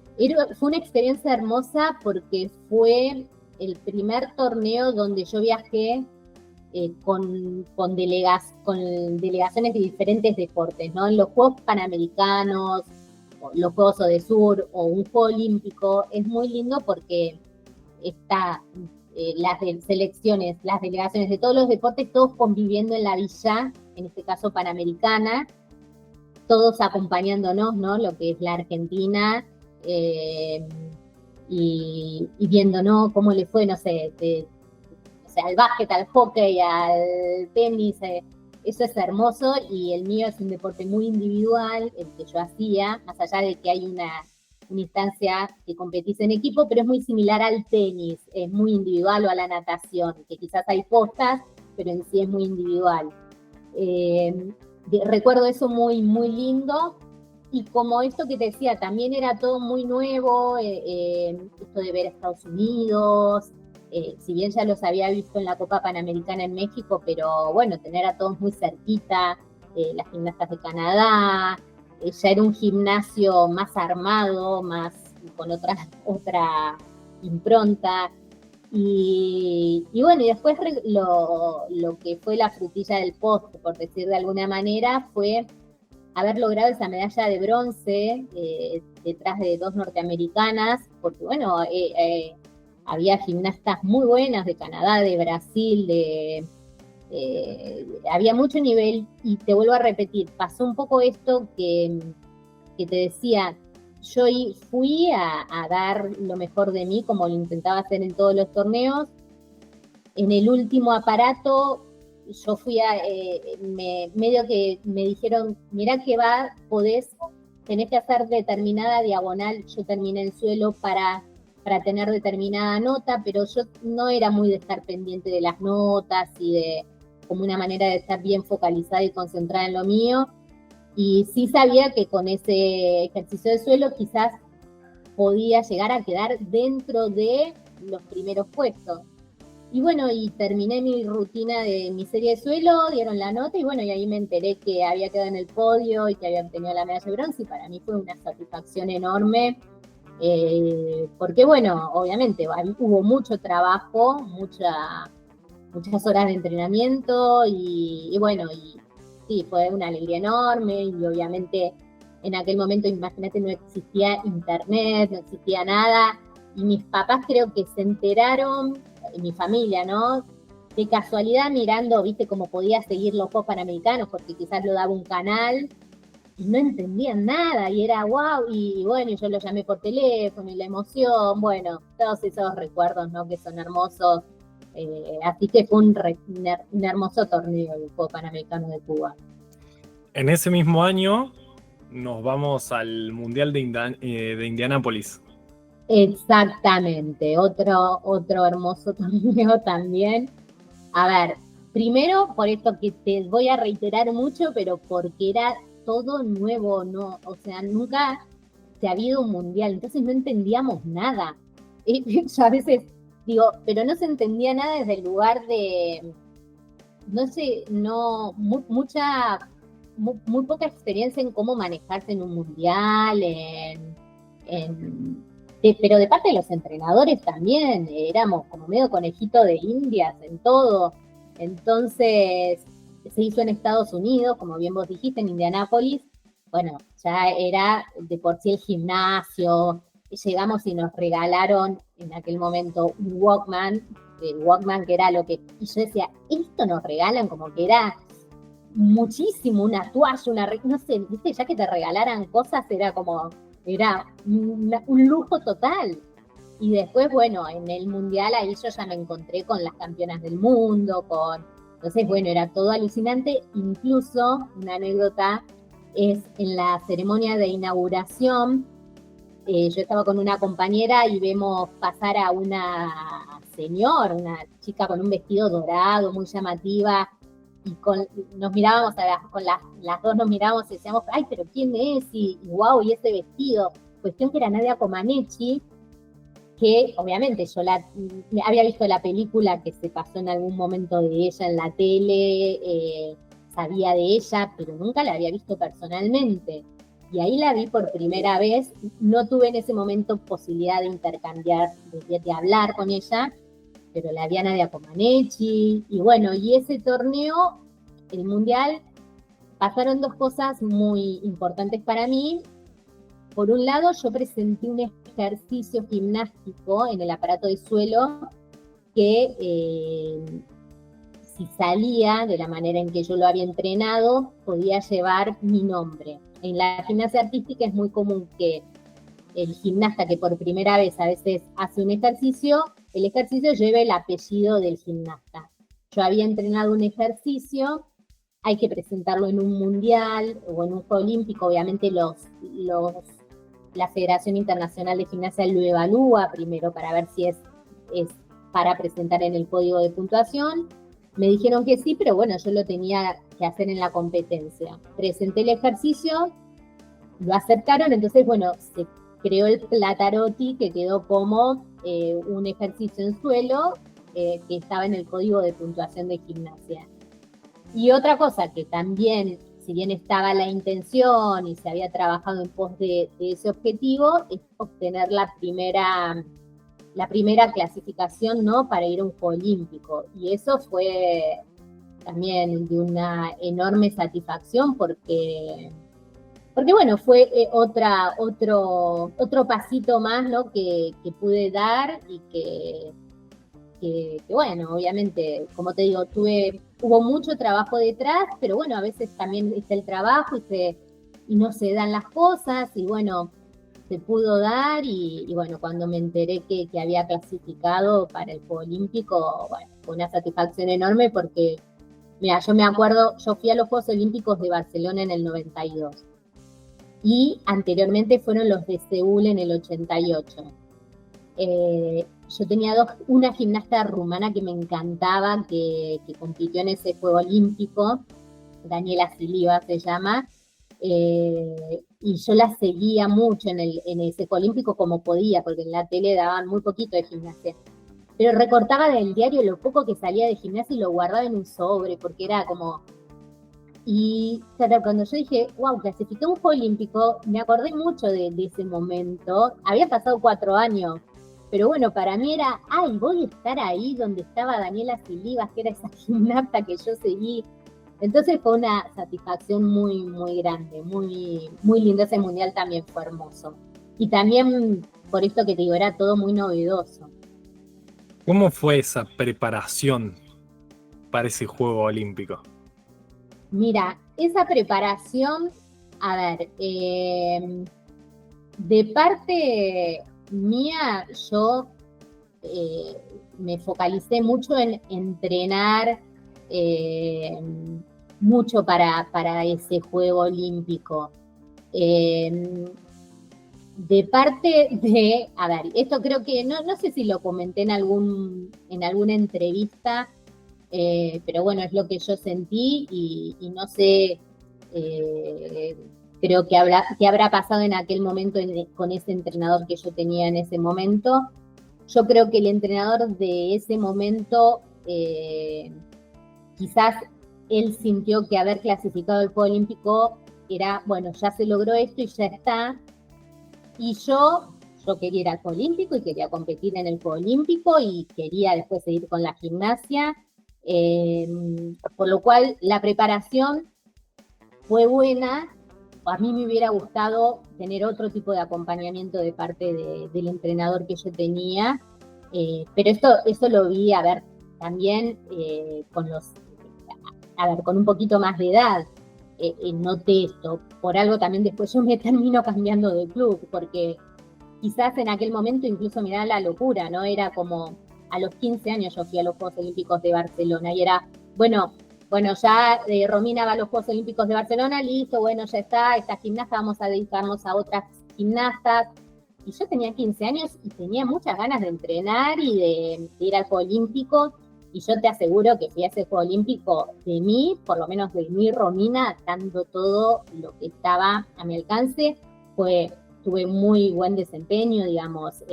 Speaker 2: fue una experiencia hermosa porque fue el primer torneo donde yo viajé con delegaciones de diferentes deportes, ¿no? En los Juegos Panamericanos, los Juegos Odesur o un Juego Olímpico, es muy lindo porque las selecciones, las delegaciones de todos los deportes, todos conviviendo en la villa, en este caso Panamericana, todos acompañándonos, ¿no? Lo que es la Argentina, y viendo, ¿no? Cómo le fue, no sé, al básquet, al hockey, al tenis. Eso es hermoso, y el mío es un deporte muy individual, el que yo hacía, más allá de que hay una instancia que competís en equipo, pero es muy similar al tenis, es muy individual, o a la natación, que quizás hay postas, pero en sí es muy individual. Recuerdo eso muy, muy lindo, y como esto que te decía, también era todo muy nuevo, esto de ver a Estados Unidos, si bien ya los había visto en la Copa Panamericana en México, pero bueno, tener a todos muy cerquita, las gimnastas de Canadá, ya era un gimnasio más armado, más con otra impronta. Y bueno, y después lo que fue la frutilla del postre, por decir de alguna manera, fue haber logrado esa medalla de bronce detrás de dos norteamericanas, porque bueno, había gimnastas muy buenas de Canadá, de Brasil, había mucho nivel, y te vuelvo a repetir, pasó un poco esto que te decía, yo fui a dar lo mejor de mí, como lo intentaba hacer en todos los torneos. En el último aparato, yo fui medio que me dijeron, mirá que tenés que hacer determinada diagonal. Yo terminé en suelo para tener determinada nota, pero yo no era muy de estar pendiente de las notas y de como una manera de estar bien focalizada y concentrada en lo mío. Y sí sabía que con ese ejercicio de suelo quizás podía llegar a quedar dentro de los primeros puestos. Y bueno, y terminé mi rutina de mi serie de suelo, dieron la nota, y bueno, y ahí me enteré que había quedado en el podio y que había obtenido la medalla de bronce, y para mí fue una satisfacción enorme, porque bueno, obviamente hubo mucho trabajo, muchas horas de entrenamiento, y bueno, y sí, fue una alegría enorme, y obviamente en aquel momento, imagínate, no existía internet, no existía nada, y mis papás creo que se enteraron, mi familia, ¿no? De casualidad, mirando, viste, cómo podía seguir los Juegos Panamericanos, porque quizás lo daba un canal, y no entendían nada, y era wow, y bueno, y yo lo llamé por teléfono, y la emoción, bueno, todos esos recuerdos, ¿no? Que son hermosos. Así que fue un hermoso torneo el Juego Panamericano de Cuba.
Speaker 1: En ese mismo año nos vamos al Mundial de Indianápolis.
Speaker 2: Exactamente, otro hermoso torneo también. A ver, primero por esto que te voy a reiterar mucho, pero porque era todo nuevo, ¿no? O sea, nunca se había ido un mundial, entonces no entendíamos nada. Y yo a veces digo, pero no se entendía nada desde el lugar de, no sé, no, muy poca experiencia en cómo manejarse en un mundial, pero de parte de los entrenadores también, éramos como medio conejito de indias en todo. Entonces, se hizo en Estados Unidos, como bien vos dijiste, en Indianápolis. Bueno, ya era de por sí el gimnasio. Llegamos y nos regalaron en aquel momento un Walkman que era lo que... Y yo decía, esto nos regalan como que era muchísimo, una toalla, no sé, viste, ya que te regalaran cosas era un lujo total. Y después, bueno, en el mundial ahí yo ya me encontré con las campeonas del mundo, entonces, bueno, era todo alucinante. Incluso, una anécdota, es en la ceremonia de inauguración, yo estaba con una compañera y vemos pasar a una una chica con un vestido dorado, muy llamativa, y nos mirábamos, con las dos nos mirábamos y decíamos, ay, pero ¿quién es? Y wow, y ese vestido. Cuestión que era Nadia Comaneci, que obviamente había visto la película que se pasó en algún momento de ella en la tele, sabía de ella, pero nunca la había visto personalmente. Y ahí la vi por primera vez, no tuve en ese momento posibilidad de intercambiar, de hablar con ella, pero la vi a Nadia Comaneci, y bueno, y ese torneo, el mundial, pasaron dos cosas muy importantes para mí. Por un lado, yo presenté un ejercicio gimnástico en el aparato de suelo que si salía de la manera en que yo lo había entrenado, podía llevar mi nombre. En la gimnasia artística es muy común que el gimnasta que por primera vez a veces hace un ejercicio, el ejercicio lleve el apellido del gimnasta. Yo había entrenado un ejercicio, hay que presentarlo en un mundial o en un juego olímpico, obviamente la Federación Internacional de Gimnasia lo evalúa primero para ver si es para presentar en el código de puntuación. Me dijeron que sí, pero bueno, yo lo tenía que hacer en la competencia. Presenté el ejercicio, lo aceptaron, entonces, bueno, se creó el Platarotti, que quedó como un ejercicio en suelo que estaba en el código de puntuación de gimnasia. Y otra cosa que también, si bien estaba la intención y se había trabajado en pos de ese objetivo, es obtener la primera clasificación, ¿no?, para ir a un juego olímpico. Y eso fue también de una enorme satisfacción porque bueno, fue otro pasito más, ¿no?, que pude dar y que bueno, obviamente, como te digo, hubo mucho trabajo detrás, pero bueno, a veces también está el trabajo y no se dan las cosas, y bueno, se pudo dar, y bueno, cuando me enteré que había clasificado para el Juego Olímpico, bueno, fue una satisfacción enorme porque, mira, yo me acuerdo, yo fui a los Juegos Olímpicos de Barcelona en el 92, y anteriormente fueron los de Seúl en el 88. Yo tenía una gimnasta rumana que me encantaba, que compitió en ese Juego Olímpico, Daniela Siliva se llama, y yo la seguía mucho en ese Juego Olímpico como podía, porque en la tele daban muy poquito de gimnasia. Pero recortaba del diario lo poco que salía de gimnasia y lo guardaba en un sobre, porque era como... Y claro, cuando yo dije, wow, clasificé un Juego Olímpico, me acordé mucho de ese momento. Había pasado 4 años, pero bueno, para mí era, ay, voy a estar ahí donde estaba Daniela Silivas, que era esa gimnasta que yo seguí. Entonces fue una satisfacción muy, muy grande, muy, muy lindo. Ese mundial también fue hermoso. Y también, por esto que te digo, era todo muy novedoso.
Speaker 1: ¿Cómo fue esa preparación para ese Juego Olímpico?
Speaker 2: Mira, esa preparación, a ver, de parte mía, yo me focalicé mucho en entrenar mucho para ese Juego Olímpico. De parte de, a ver, esto creo que, no sé si lo comenté en alguna entrevista, pero bueno, es lo que yo sentí y no sé, creo que habrá pasado en aquel momento con ese entrenador que yo tenía en ese momento. Yo creo que el entrenador de ese momento, quizás él sintió que haber clasificado al Juego Olímpico era, bueno, ya se logró esto y ya está. Y yo quería ir al Juego Olímpico y quería competir en el Juego Olímpico y quería después seguir con la gimnasia. Por lo cual la preparación fue buena. A mí me hubiera gustado tener otro tipo de acompañamiento de parte del entrenador que yo tenía, pero eso lo vi, a ver, también con un poquito más de edad. Noté esto. Por algo también después yo me termino cambiando de club, porque quizás en aquel momento incluso me da la locura, ¿no? Era como a los 15 años yo fui a los Juegos Olímpicos de Barcelona y era, bueno, ya Romina va a los Juegos Olímpicos de Barcelona, listo, bueno, ya está, esta gimnasta, vamos a dedicarnos a otras gimnastas. Y yo tenía 15 años y tenía muchas ganas de entrenar y de ir al Juego Olímpico. Y yo te aseguro que fui a ese Juego Olímpico de mí, por lo menos de mi Romina, dando todo lo que estaba a mi alcance. Tuve muy buen desempeño, digamos,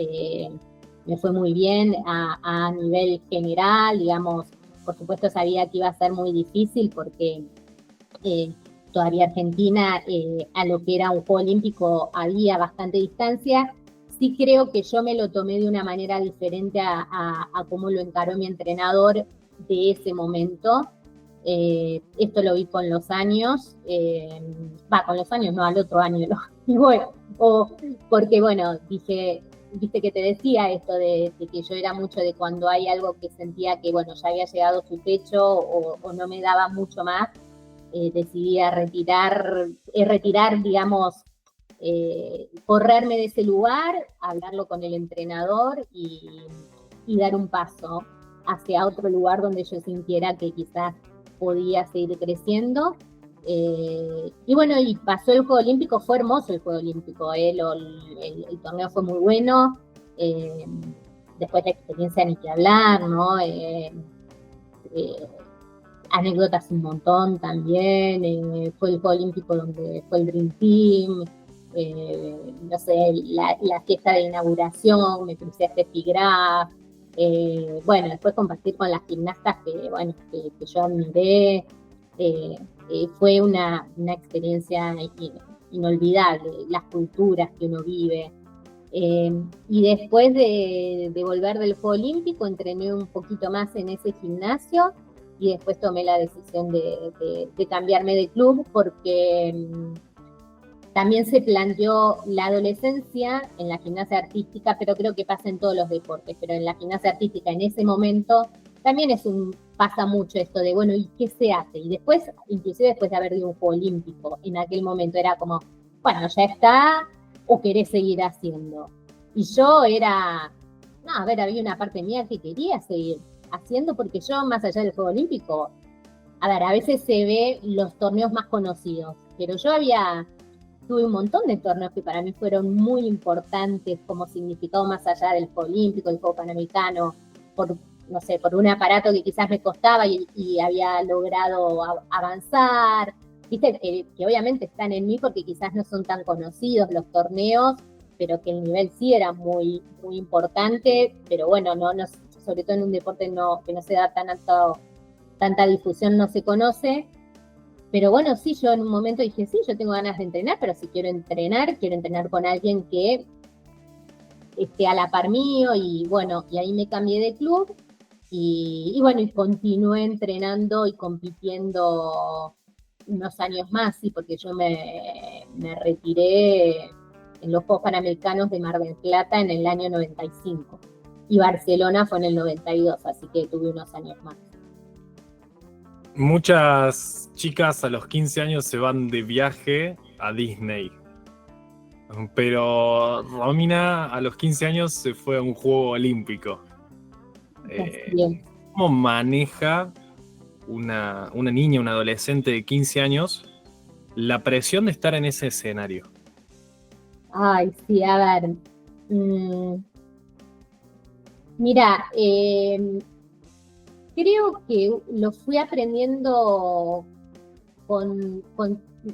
Speaker 2: me fue muy bien a nivel general, digamos. Por supuesto sabía que iba a ser muy difícil porque todavía Argentina, a lo que era un Juego Olímpico, había bastante distancia. Sí creo que yo me lo tomé de una manera diferente a cómo lo encaró mi entrenador de ese momento. Esto lo vi con los años, con los años no, al otro año, porque bueno, viste que te decía esto de que yo era mucho de cuando hay algo que sentía que bueno, ya había llegado su techo o no me daba mucho más, decidí retirar, digamos, correrme de ese lugar, hablarlo con el entrenador y dar un paso hacia otro lugar donde yo sintiera que quizás podía seguir creciendo. Y bueno, y pasó el Juego Olímpico, fue hermoso el Juego Olímpico, el torneo fue muy bueno, después la experiencia ni que hablar, ¿no? Anécdotas un montón también, fue el Juego Olímpico donde fue el Dream Team, no sé, la fiesta de inauguración, me crucé a Steffi Graf, bueno, después compartir con las gimnastas que yo admiré, fue una experiencia inolvidable, las culturas que uno vive. Y después de volver del Juego Olímpico, entrené un poquito más en ese gimnasio y después tomé la decisión de cambiarme de club porque también se planteó la adolescencia en la gimnasia artística, pero creo que pasa en todos los deportes, pero en la gimnasia artística en ese momento también pasa mucho esto de, bueno, ¿y qué se hace? Y después, inclusive después de haber ido a un Juego Olímpico, en aquel momento era como, bueno, ya está, o querés seguir haciendo. Y yo había una parte mía que quería seguir haciendo, porque yo, más allá del Juego Olímpico, a veces se ve los torneos más conocidos, pero yo tuve un montón de torneos que para mí fueron muy importantes como significado más allá del Juego Olímpico, el Juego Panamericano, por un aparato que quizás me costaba y había logrado avanzar. Viste que obviamente están en mí porque quizás no son tan conocidos los torneos, pero que el nivel sí era muy, muy importante, pero bueno, no, sobre todo en un deporte que no se da tanta difusión, no se conoce. Pero bueno, sí, yo en un momento dije, sí, yo tengo ganas de entrenar, pero si quiero entrenar con alguien que esté a la par mío, y bueno, y ahí me cambié de club, y bueno, y continué entrenando y compitiendo unos años más, sí, porque yo me retiré en los Juegos Panamericanos de Mar del Plata en el año 95, y Barcelona fue en el 92, así que tuve unos años más.
Speaker 1: Muchas chicas a los 15 años se van de viaje a Disney, pero Romina a los 15 años se fue a un Juego Olímpico. ¿Cómo maneja una niña, una adolescente de 15 años la presión de estar en ese escenario?
Speaker 2: Ay, sí, a ver. mm, Mira, creo que lo fui aprendiendo con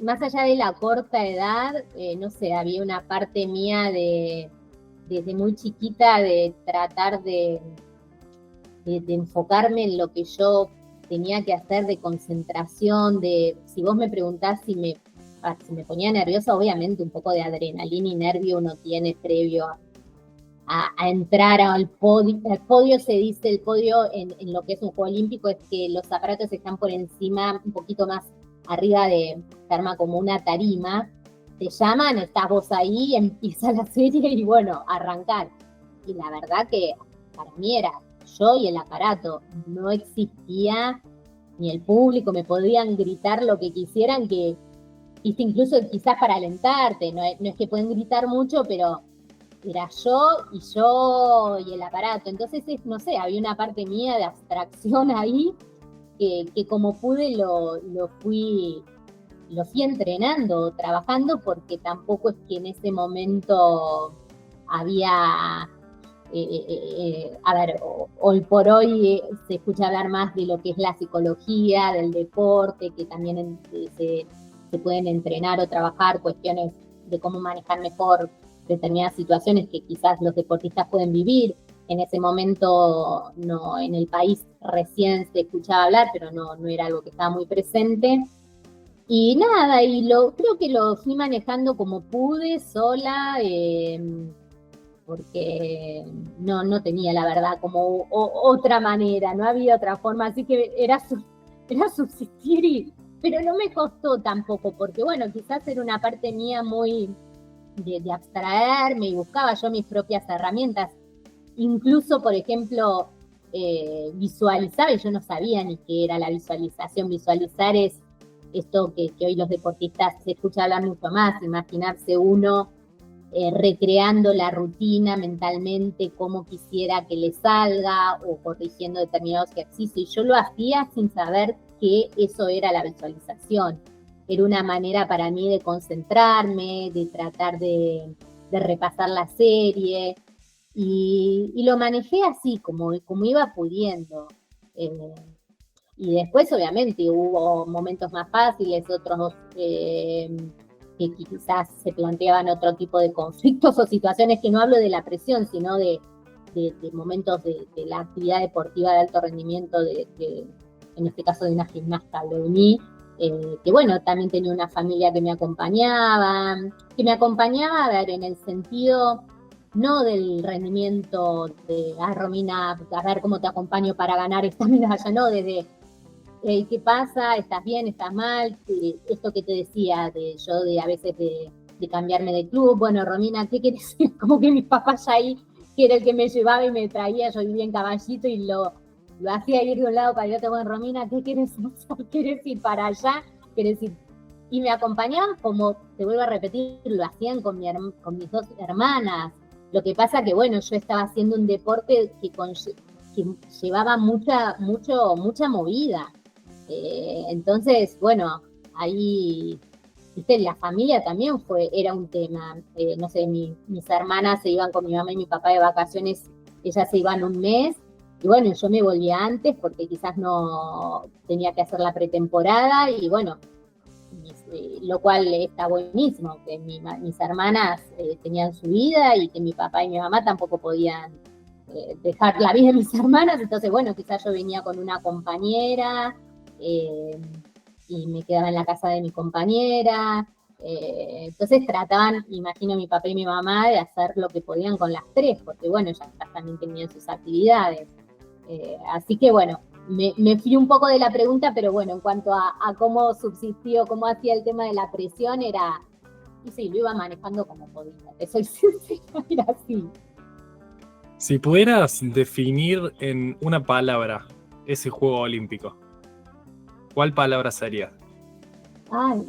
Speaker 2: más allá de la corta edad, no sé, había una parte mía desde muy chiquita de tratar de enfocarme en lo que yo tenía que hacer, de concentración, si vos me preguntás si me ponía nerviosa, obviamente un poco de adrenalina y nervio uno tiene previo a entrar al podio. El podio se dice, el podio en lo que es un juego olímpico es que los aparatos están por encima, un poquito más arriba se arma como una tarima, te llaman, estás vos ahí, empieza la serie y bueno, arrancar. Y la verdad que para mí era yo y el aparato, no existía ni el público, me podían gritar lo que quisieran, que incluso quizás para alentarte, no es que pueden gritar mucho, pero era yo y el aparato. Entonces, no sé, había una parte mía de abstracción ahí que como pude lo fui entrenando, trabajando, porque tampoco es que en ese momento había, a ver, hoy por hoy se escucha hablar más de lo que es la psicología, del deporte, que también se pueden entrenar o trabajar cuestiones de cómo manejar mejor determinadas situaciones que quizás los deportistas pueden vivir. En ese momento no, en el país recién se escuchaba hablar, pero no era algo que estaba muy presente. Y nada, creo que lo fui manejando como pude, sola, porque no tenía la verdad como otra manera, no había otra forma, así que era subsistir, pero no me costó tampoco, porque bueno, quizás era una parte mía muy de abstraerme y buscaba yo mis propias herramientas. Incluso, por ejemplo, visualizaba, y yo no sabía ni qué era la visualización. Visualizar es esto que hoy los deportistas se escucha hablar mucho más, imaginarse uno recreando la rutina mentalmente, como quisiera que le salga o corrigiendo determinados ejercicios. Y yo lo hacía sin saber que eso era la visualización. Era una manera para mí de concentrarme, de tratar de repasar la serie. Y lo manejé así, como iba pudiendo. Eh, y después, obviamente, hubo momentos más fáciles, otros que quizás se planteaban otro tipo de conflictos o situaciones, que no hablo de la presión, sino de momentos de la actividad deportiva de alto rendimiento, en este caso de una gimnasta, lo de mí, que bueno, también tenía una familia que me acompañaba, a ver, en el sentido no del rendimiento de, Romina, a ver cómo te acompaño para ganar esta medalla, no, desde ¿qué pasa? ¿Estás bien? ¿Estás mal? Esto que te decía, yo de a veces de cambiarme de club. Bueno, Romina, ¿qué quieres? Como que mis papás ya ahí, que era el que me llevaba y me traía, yo vivía en Caballito y lo hacía ir de un lado para el otro. Bueno, Romina, ¿qué quieres hacer? ¿Quieres ir para allá? ¿Quieres ir? Y me acompañaban, como te vuelvo a repetir, lo hacían con mis dos hermanas. Lo que pasa que, bueno, yo estaba haciendo un deporte que llevaba mucha movida. Entonces, bueno, ahí, viste, la familia también era un tema. No sé, mis hermanas se iban con mi mamá y mi papá de vacaciones, ellas se iban un mes, y bueno, yo me volvía antes porque quizás no tenía que hacer la pretemporada, y bueno, lo cual está buenísimo, que mis hermanas tenían su vida y que mi papá y mi mamá tampoco podían dejar la vida de mis hermanas, entonces bueno, quizás yo venía con una compañera y me quedaba en la casa de mi compañera, entonces trataban, imagino mi papá y mi mamá, de hacer lo que podían con las tres, porque bueno, ellas también tenían sus actividades. Así que bueno, me fui un poco de la pregunta, pero bueno, en cuanto a cómo subsistió, cómo hacía el tema de la presión, y sí, lo iba manejando como podía, te soy sincera, era así.
Speaker 1: Si pudieras definir en una palabra ese juego olímpico, ¿cuál palabra sería?
Speaker 2: Ay,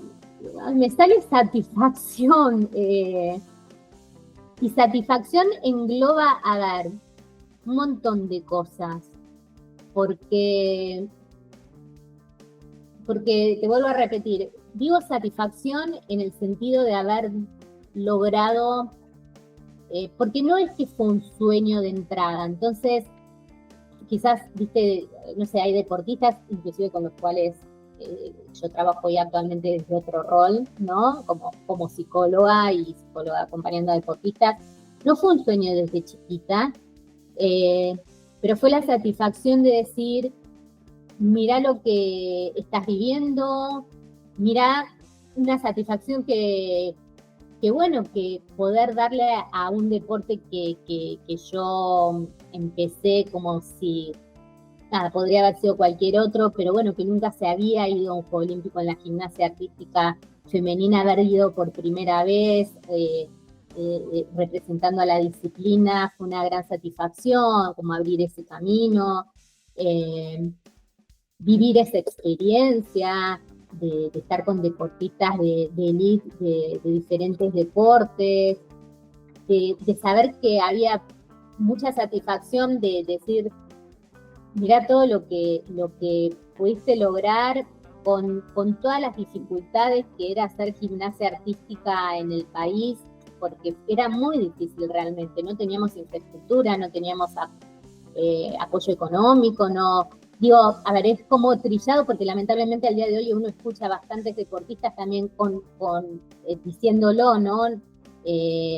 Speaker 2: me sale satisfacción, y satisfacción engloba, a ver, un montón de cosas, porque te vuelvo a repetir, digo satisfacción en el sentido de haber logrado, porque no es que fue un sueño de entrada, entonces quizás, viste, no sé, hay deportistas inclusive con los cuales yo trabajo ya actualmente desde otro rol, ¿no? Como psicóloga y psicóloga acompañando a deportistas. No fue un sueño desde chiquita, pero fue la satisfacción de decir, mirá lo que estás viviendo, mirá una satisfacción que bueno, que poder darle a un deporte que yo empecé como si, nada, podría haber sido cualquier otro, pero bueno, que nunca se había ido a un Juego Olímpico en la gimnasia artística femenina, haber ido por primera vez, representando a la disciplina, fue una gran satisfacción, como abrir ese camino, vivir esa experiencia de estar con deportistas de elite, de diferentes deportes, de saber que había mucha satisfacción de decir, mirá todo lo que pudiste lograr con todas las dificultades que era hacer gimnasia artística en el país, porque era muy difícil realmente, no teníamos infraestructura, no teníamos apoyo económico, no, digo, a ver, es como trillado porque lamentablemente al día de hoy uno escucha bastantes deportistas también diciéndolo, ¿no?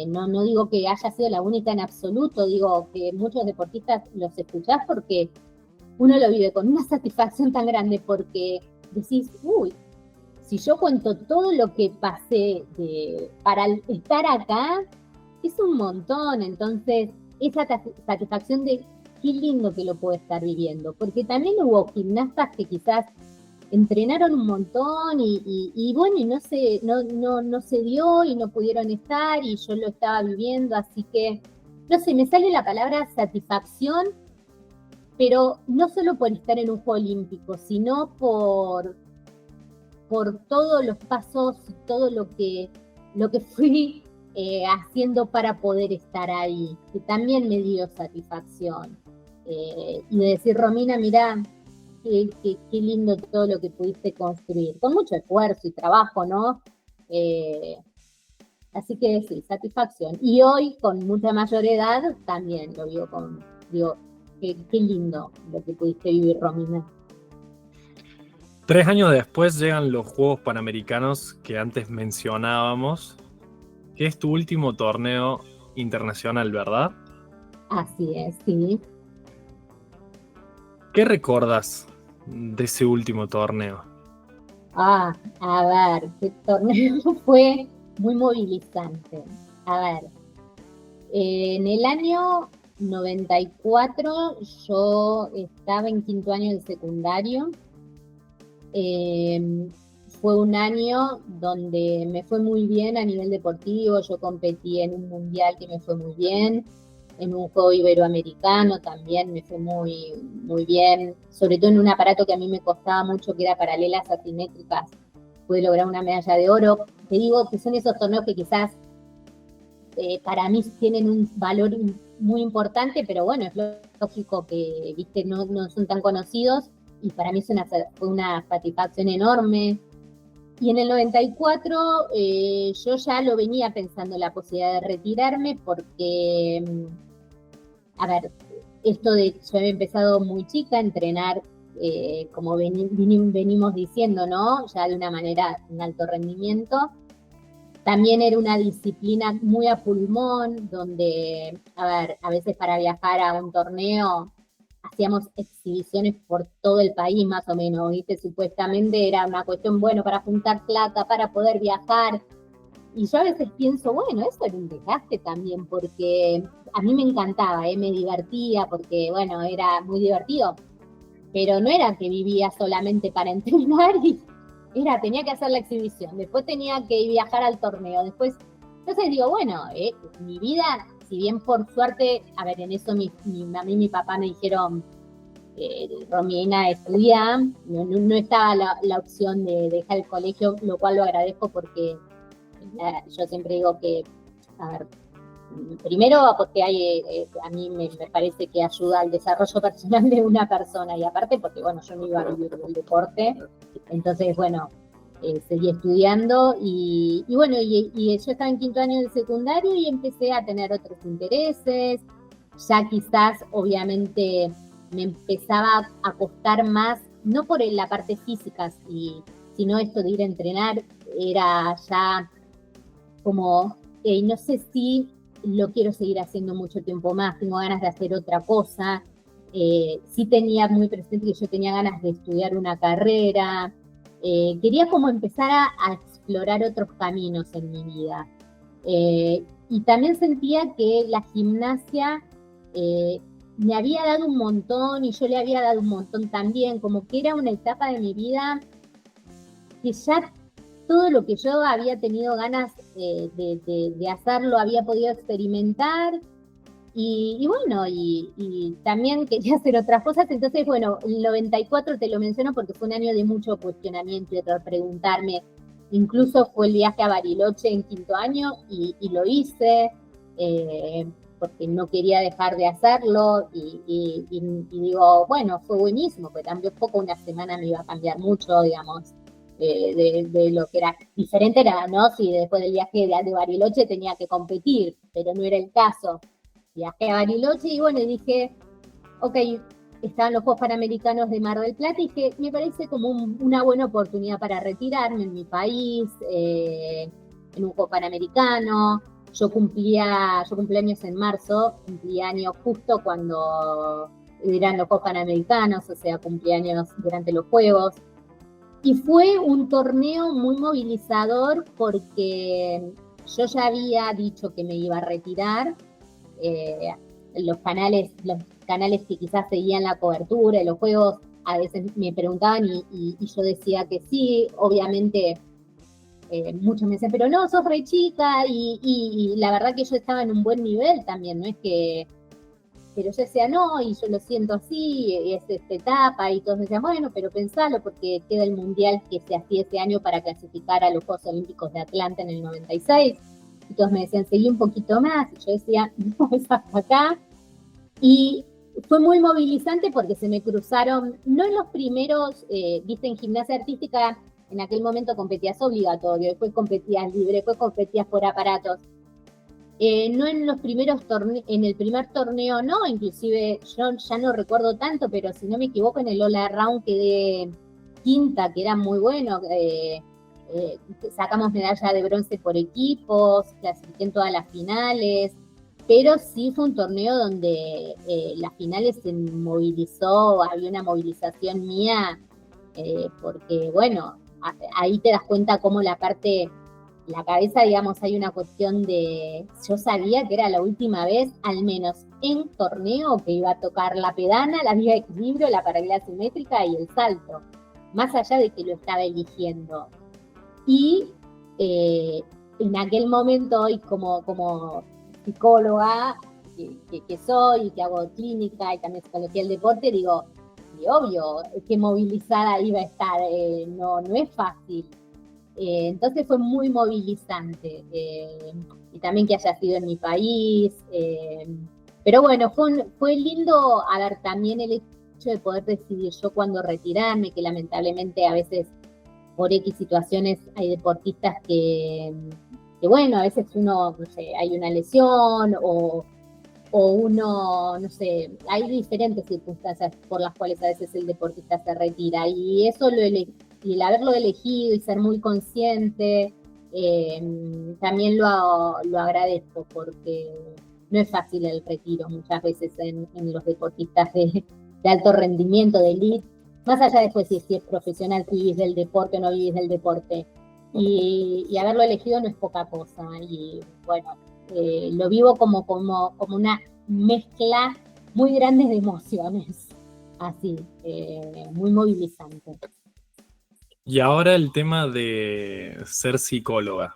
Speaker 2: No digo que haya sido la única en absoluto, digo que muchos deportistas los escuchás porque uno lo vive con una satisfacción tan grande porque decís, uy, si yo cuento todo lo que pasé para estar acá, es un montón. Entonces, esa satisfacción de qué lindo que lo puedo estar viviendo, porque también hubo gimnastas que quizás entrenaron un montón y bueno, y no se dio y no pudieron estar y yo lo estaba viviendo, así que, no sé, me sale la palabra satisfacción, pero no solo por estar en un Juego Olímpico, sino por todos los pasos y todo lo que fui haciendo para poder estar ahí, que también me dio satisfacción. Y de decir, Romina, mirá, qué lindo todo lo que pudiste construir, con mucho esfuerzo y trabajo, ¿no? Así que sí, satisfacción. Y hoy, con mucha mayor edad, también lo digo, qué lindo lo que pudiste vivir, Romina.
Speaker 1: 3 años después llegan los Juegos Panamericanos que antes mencionábamos, que es tu último torneo internacional, ¿verdad?
Speaker 2: Así es, sí.
Speaker 1: ¿Qué recordas de ese último torneo?
Speaker 2: A ver, este torneo fue muy movilizante. A ver, en el año 94 yo estaba en quinto año de secundario. Fue un año donde me fue muy bien a nivel deportivo. Yo competí en un mundial que me fue muy bien, en un juego iberoamericano también me fue muy, muy bien, sobre todo en un aparato que a mí me costaba mucho, que era paralelas asimétricas. Pude lograr una medalla de oro. Te digo que son esos torneos que quizás para mí tienen un valor muy importante, pero bueno, es lógico que, viste, no son tan conocidos, y para mí fue una satisfacción enorme. Y en el 94 yo ya lo venía pensando la posibilidad de retirarme porque, a ver, esto de yo había empezado muy chica a entrenar, como venimos diciendo, ¿no? Ya de una manera, un alto rendimiento. También era una disciplina muy a pulmón, donde, a ver, a veces para viajar a un torneo hacíamos exhibiciones por todo el país más o menos, ¿viste? Supuestamente era una cuestión, bueno, para juntar plata, para poder viajar. Y yo a veces pienso, bueno, eso era un desgaste también, porque a mí me encantaba, me divertía, porque, bueno, era muy divertido. Pero no era que vivía solamente para entrenar tenía que hacer la exhibición, después tenía que viajar al torneo, después, entonces digo, bueno, mi vida, si bien por suerte, a ver, en eso a mí y mi papá me dijeron, Romina, estudia, no estaba la opción de dejar el colegio, lo cual lo agradezco porque yo siempre digo que, a ver, primero porque a mí me parece que ayuda al desarrollo personal de una persona, y aparte porque, bueno, yo no iba a vivir del deporte, entonces, bueno, seguí estudiando y bueno, y yo estaba en quinto año del secundario y empecé a tener otros intereses. Ya quizás, obviamente, me empezaba a costar más, no por la parte física, sino esto de ir a entrenar, era ya como, no sé si lo quiero seguir haciendo mucho tiempo más, tengo ganas de hacer otra cosa. Sí tenía muy presente que yo tenía ganas de estudiar una carrera. Quería como empezar a explorar otros caminos en mi vida. Y también sentía que la gimnasia eh, me había dado un montón y yo le había dado un montón también, como que era una etapa de mi vida que ya todo lo que yo había tenido ganas de hacerlo, había podido experimentar y bueno, y también quería hacer otras cosas. Entonces, bueno, el 94 te lo menciono porque fue un año de mucho cuestionamiento y de preguntarme. Incluso fue el viaje a Bariloche en quinto año y lo hice porque no quería dejar de hacerlo y digo, bueno, fue buenísimo, porque cambió poco, una semana me iba a cambiar mucho, digamos, de lo que era. Diferente era, ¿no? Si después del viaje de Bariloche tenía que competir, pero no era el caso. Viajé a Bariloche y bueno, dije, ok, estaban los Juegos Panamericanos de Mar del Plata y dije, me parece como una buena oportunidad para retirarme en mi país, en un Juego Panamericano. Yo cumpleaños en marzo, cumplí años justo cuando eran los Juegos Panamericanos, o sea, cumpleaños durante los Juegos. Y fue un torneo muy movilizador porque yo ya había dicho que me iba a retirar. eh, los canales que quizás seguían la cobertura de los juegos a veces me preguntaban y yo decía que sí, obviamente muchos me decían, pero no, sos re chica y la verdad que yo estaba en un buen nivel también, no es que, pero yo decía no y yo lo siento así, es esta etapa y todos me decían, bueno, pero pensalo porque queda el mundial que se hacía ese año para clasificar a los Juegos Olímpicos de Atlanta en el 96. Y todos me decían, seguí un poquito más. Y yo decía, no, es hasta acá. Y fue muy movilizante porque se me cruzaron, no en los primeros, viste, en gimnasia artística, en aquel momento competías obligatorio, después competías libre, después competías por aparatos. No en los primeros torneos, en el primer torneo no, inclusive yo ya no recuerdo tanto, pero si no me equivoco en el All Around quedé quinta, que era muy bueno. Sacamos medalla de bronce por equipos, clasifiqué en todas las finales, pero sí fue un torneo donde las finales se movilizó, había una movilización mía, porque bueno, ahí te das cuenta cómo la cabeza, digamos, hay una cuestión de, yo sabía que era la última vez, al menos en torneo, que iba a tocar la pedana, la vía de equilibrio, la paralela simétrica y el salto, más allá de que lo estaba eligiendo. Y en aquel momento, hoy como psicóloga que soy y que hago clínica y también psicología del deporte, digo, y obvio, que movilizada iba a estar, no es fácil. Entonces fue muy movilizante y también que haya sido en mi país. Pero bueno, fue lindo, a ver, también el hecho de poder decidir yo cuándo retirarme, que lamentablemente a veces por X situaciones hay deportistas que bueno, a veces uno, no sé, hay una lesión o uno, no sé, hay diferentes circunstancias por las cuales a veces el deportista se retira y eso y el haberlo elegido y ser muy consciente, también lo agradezco porque no es fácil el retiro muchas veces en los deportistas de alto rendimiento, de elite, más allá después si es profesional, si vivís del deporte o no vivís del deporte. Y haberlo elegido no es poca cosa. Y bueno, lo vivo como una mezcla muy grande de emociones, así, muy movilizante.
Speaker 1: Y ahora el tema de ser psicóloga,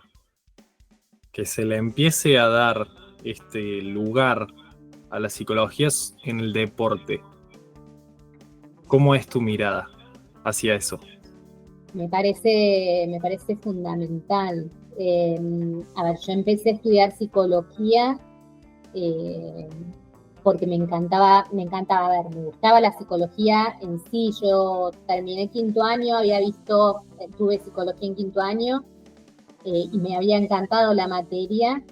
Speaker 1: que se le empiece a dar este lugar a la psicología en el deporte. ¿Cómo es tu mirada hacia eso?
Speaker 2: Me parece fundamental. A ver, yo empecé a estudiar psicología eh, porque me encantaba ver, me gustaba la psicología en sí. Yo terminé quinto año, tuve psicología en quinto año, y me había encantado la materia.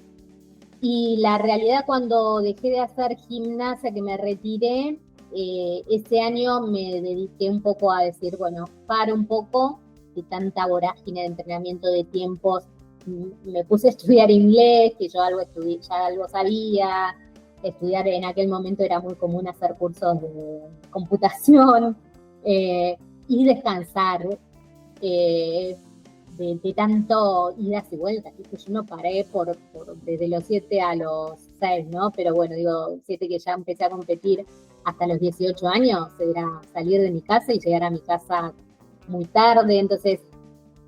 Speaker 2: Y la realidad, cuando dejé de hacer gimnasia, que me retiré, ese año me dediqué un poco a decir, bueno, paro un poco de tanta vorágine de entrenamiento de tiempos. Me puse a estudiar inglés, que yo ya algo sabía. Estudiar en aquel momento era muy común, hacer cursos de computación, y descansar. De tanto idas y vueltas, ¿viste? Yo no paré desde los 7 a los 6, ¿no? Pero bueno, digo, 7 que ya empecé a competir hasta los 18 años, era salir de mi casa y llegar a mi casa muy tarde. Entonces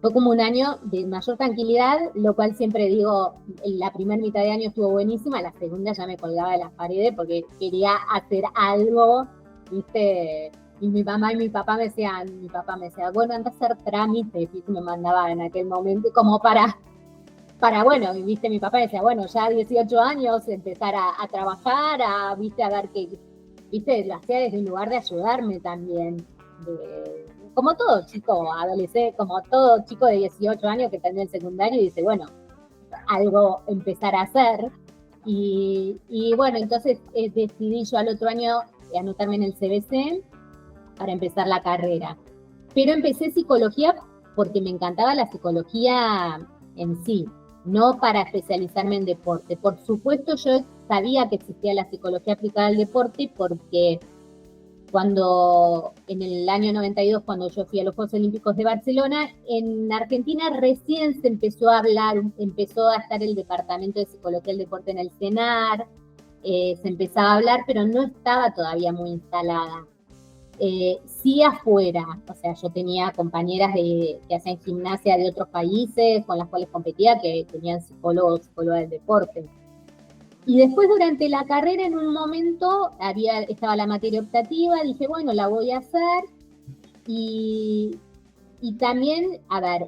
Speaker 2: fue como un año de mayor tranquilidad, lo cual siempre digo, la primera mitad de año estuvo buenísima, la segunda ya me colgaba de las paredes porque quería hacer algo, ¿viste? Y mi mamá y mi papá me decían, bueno, anda a hacer trámites, y me mandaba en aquel momento como bueno, viste, mi papá decía, bueno, ya a 18 años empezar a trabajar, viste, a ver qué, viste, lo hacía desde un lugar de ayudarme también, como todo chico adolescente, como todo chico de 18 años que termina el secundario y dice, bueno, algo empezar a hacer. Y bueno, entonces decidí yo al otro año anotarme en el CBC para empezar la carrera. Pero empecé psicología porque me encantaba la psicología en sí, no para especializarme en deporte. Por supuesto, yo sabía que existía la psicología aplicada al deporte porque en el año 92, cuando yo fui a los Juegos Olímpicos de Barcelona, en Argentina recién se empezó a hablar, empezó a estar el Departamento de Psicología del Deporte en el CENAR, se empezaba a hablar, pero no estaba todavía muy instalada. Sí afuera, o sea, yo tenía compañeras que hacían gimnasia de otros países con las cuales competía, que tenían psicólogas del deporte. Y después, durante la carrera, en un momento estaba la materia optativa, dije, bueno, la voy a hacer. Y también, a ver,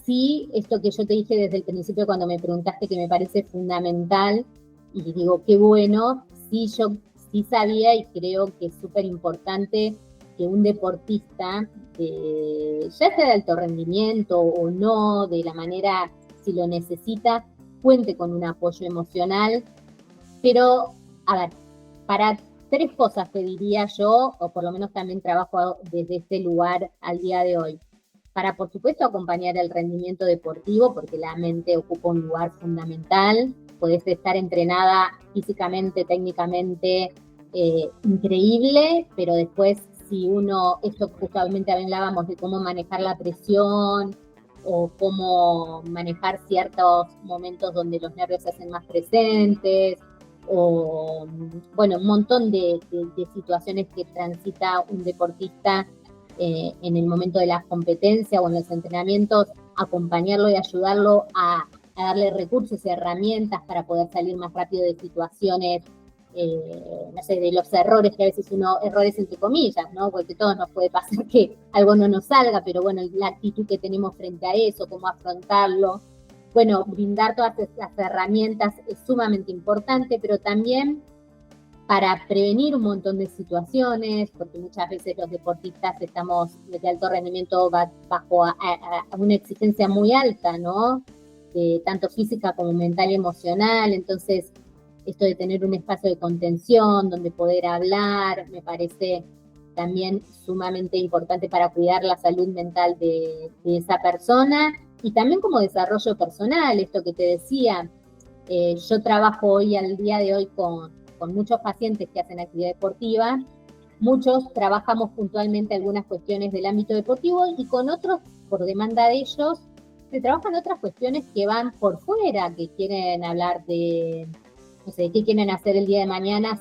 Speaker 2: sí, esto que yo te dije desde el principio cuando me preguntaste, que me parece fundamental, y digo, qué bueno, sí, yo sí sabía y creo que es súper importante que un deportista, ya sea de alto rendimiento o no, de la manera, si lo necesita, cuente con un apoyo emocional. Pero, a ver, para 3 cosas te diría yo, o por lo menos también trabajo desde este lugar al día de hoy. Para, por supuesto, acompañar el rendimiento deportivo, porque la mente ocupa un lugar fundamental. Podés estar entrenada físicamente, técnicamente, increíble, pero después, si esto justamente hablábamos de cómo manejar la presión o cómo manejar ciertos momentos donde los nervios se hacen más presentes, o bueno, un montón de situaciones que transita un deportista en el momento de las competencias o en los entrenamientos, acompañarlo y ayudarlo a darle recursos y herramientas para poder salir más rápido de situaciones, no sé, de los errores que a veces errores entre comillas, ¿no? Porque a todos nos puede pasar que algo no nos salga, pero bueno, la actitud que tenemos frente a eso, cómo afrontarlo. Bueno, brindar todas estas herramientas es sumamente importante, pero también para prevenir un montón de situaciones, porque muchas veces los deportistas estamos de alto rendimiento bajo a una exigencia muy alta, ¿no? Tanto física como mental y emocional. Entonces, esto de tener un espacio de contención donde poder hablar, me parece también sumamente importante para cuidar la salud mental de esa persona, y también como desarrollo personal, esto que te decía. Yo trabajo hoy, al día de hoy, con muchos pacientes que hacen actividad deportiva. Muchos trabajamos puntualmente algunas cuestiones del ámbito deportivo, y con otros, por demanda de ellos, se trabajan otras cuestiones que van por fuera, que quieren hablar de, no sé, qué quieren hacer el día de mañana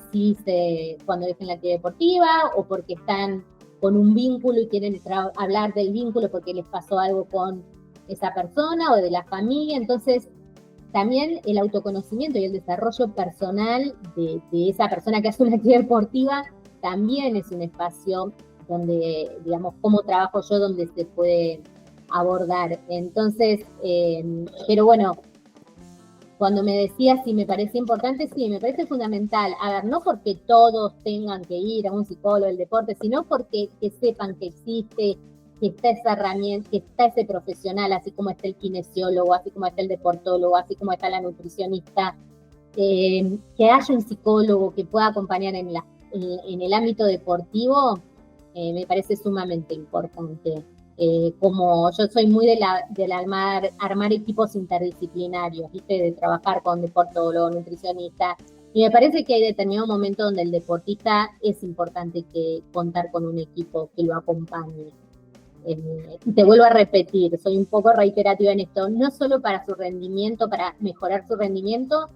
Speaker 2: cuando dejen la actividad deportiva, o porque están con un vínculo y quieren hablar del vínculo porque les pasó algo con esa persona o de la familia. Entonces, también el autoconocimiento y el desarrollo personal de esa persona que hace una actividad deportiva también es un espacio donde, digamos, como trabajo yo, donde se puede abordar. Entonces, pero bueno, cuando me decías si me parece importante, sí, me parece fundamental. A ver, no porque todos tengan que ir a un psicólogo del deporte, sino porque que sepan que existe, que está esa herramienta, que está ese profesional, así como está el kinesiólogo, así como está el deportólogo, así como está la nutricionista, que haya un psicólogo que pueda acompañar en el ámbito deportivo, me parece sumamente importante. Como yo soy muy de armar equipos interdisciplinarios, ¿viste? De trabajar con deportólogo, nutricionista, y me parece que hay determinado momento donde el deportista es importante que contar con un equipo que lo acompañe. Y te vuelvo a repetir, soy un poco reiterativa en esto, no solo para su rendimiento, para mejorar su rendimiento,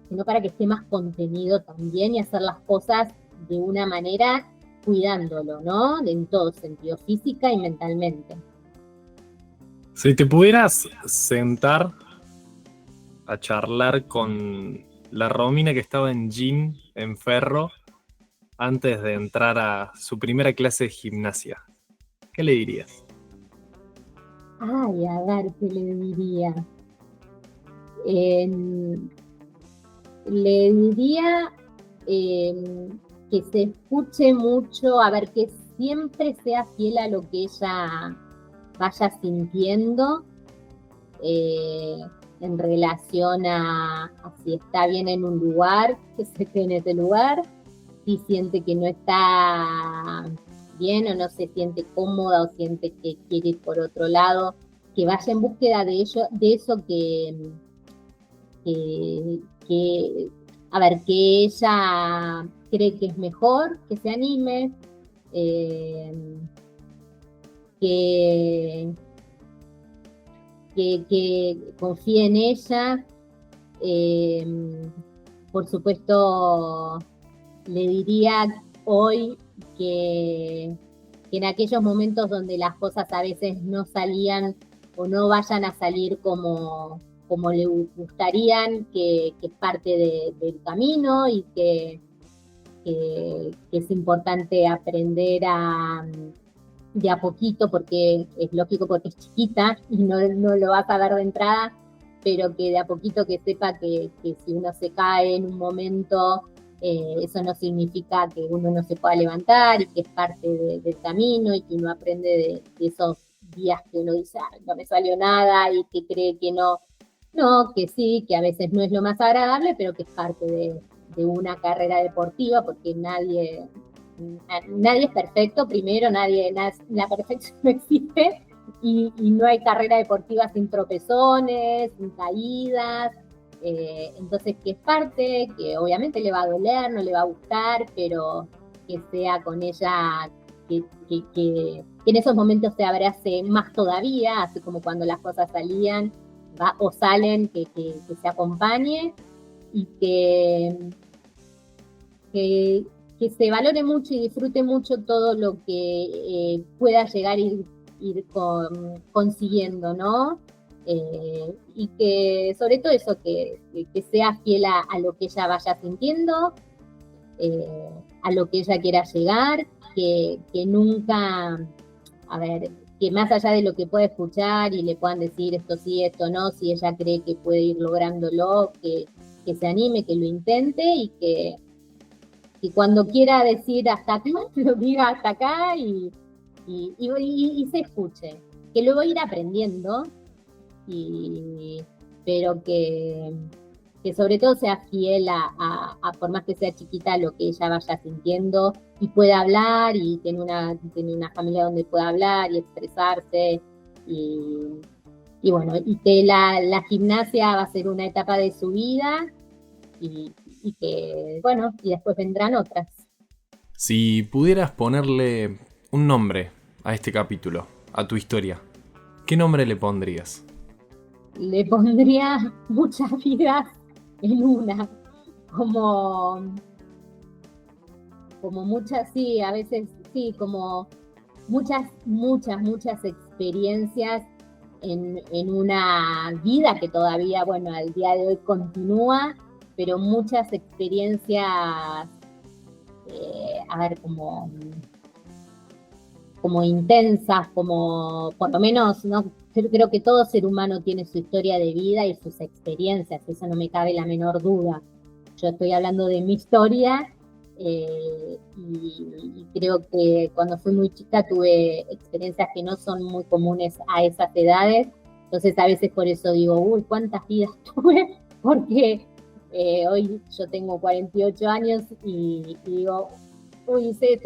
Speaker 2: sino para que esté más contenido también y hacer las cosas de una manera cuidándolo, ¿no? En todo sentido, física y mentalmente.
Speaker 1: Si te pudieras sentar a charlar con la Romina que estaba en gym, en Ferro, antes de entrar a su primera clase de gimnasia, ¿qué le dirías?
Speaker 2: Ay, a ver, ¿qué le diría? Eh, Le diría que se escuche mucho, a ver, que siempre sea fiel a lo que ella vaya sintiendo en relación a si está bien en un lugar, que se esté en ese lugar, si siente que no está bien o no se siente cómoda o siente que quiere ir por otro lado, que vaya en búsqueda de eso que, a ver, que ella cree que es mejor, que se anime, eh, que, que confíe en ella. Por supuesto, le diría hoy que en aquellos momentos donde las cosas a veces no salían o no vayan a salir como le gustarían, que es parte del camino y que es importante aprender de a poquito, porque es lógico, porque es chiquita y no lo vas a ver de entrada, pero que de a poquito que sepa que si uno se cae en un momento, eso no significa que uno no se pueda levantar y que es parte del camino y que uno aprende de esos días que uno dice, no me salió nada y que cree que no, que sí, que a veces no es lo más agradable, pero que es parte de una carrera deportiva, porque nadie es perfecto, primero, la perfección no existe, y no hay carrera deportiva sin tropezones, sin caídas, entonces que es parte, que obviamente le va a doler, no le va a gustar, pero que sea con ella, que en esos momentos se abrace más todavía, así como cuando las cosas salían o salen, que se acompañe y que se valore mucho y disfrute mucho todo lo que pueda llegar a ir consiguiendo, ¿no? Y que sobre todo eso, que sea fiel a lo que ella vaya sintiendo, a lo que ella quiera llegar, que nunca, a ver, que más allá de lo que pueda escuchar y le puedan decir esto sí, esto no, si ella cree que puede ir lográndolo, que se anime, que lo intente y que cuando quiera decir hasta acá, lo diga hasta acá y se escuche. Que lo va a ir aprendiendo, pero que sobre todo sea fiel a por más que sea chiquita, lo que ella vaya sintiendo y pueda hablar y tener una familia donde pueda hablar y expresarse y bueno, y que la gimnasia va a ser una etapa de su vida y que, bueno, y después vendrán otras.
Speaker 1: Si pudieras ponerle un nombre a este capítulo, a tu historia, ¿qué nombre le pondrías?
Speaker 2: Le pondría muchas vidas en una, como muchas, sí, a veces sí, como muchas experiencias en una vida que todavía, bueno, al día de hoy continúa, pero muchas experiencias, a ver, como intensas, como por lo menos, ¿no? Creo que todo ser humano tiene su historia de vida y sus experiencias, eso no me cabe la menor duda. Yo estoy hablando de mi historia y creo que cuando fui muy chica tuve experiencias que no son muy comunes a esas edades, entonces a veces por eso digo, uy, cuántas vidas tuve, porque hoy yo tengo 48 años y digo, uy, hice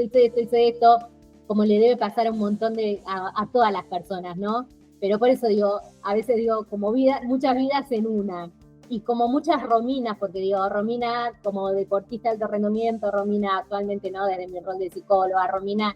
Speaker 2: esto, como le debe pasar a un montón a todas las personas, ¿no? Pero por eso digo, a veces digo, como muchas vidas en una, y como muchas Rominas, porque digo, Romina como deportista de alto rendimiento, Romina actualmente, ¿no? Desde mi rol de psicóloga, Romina,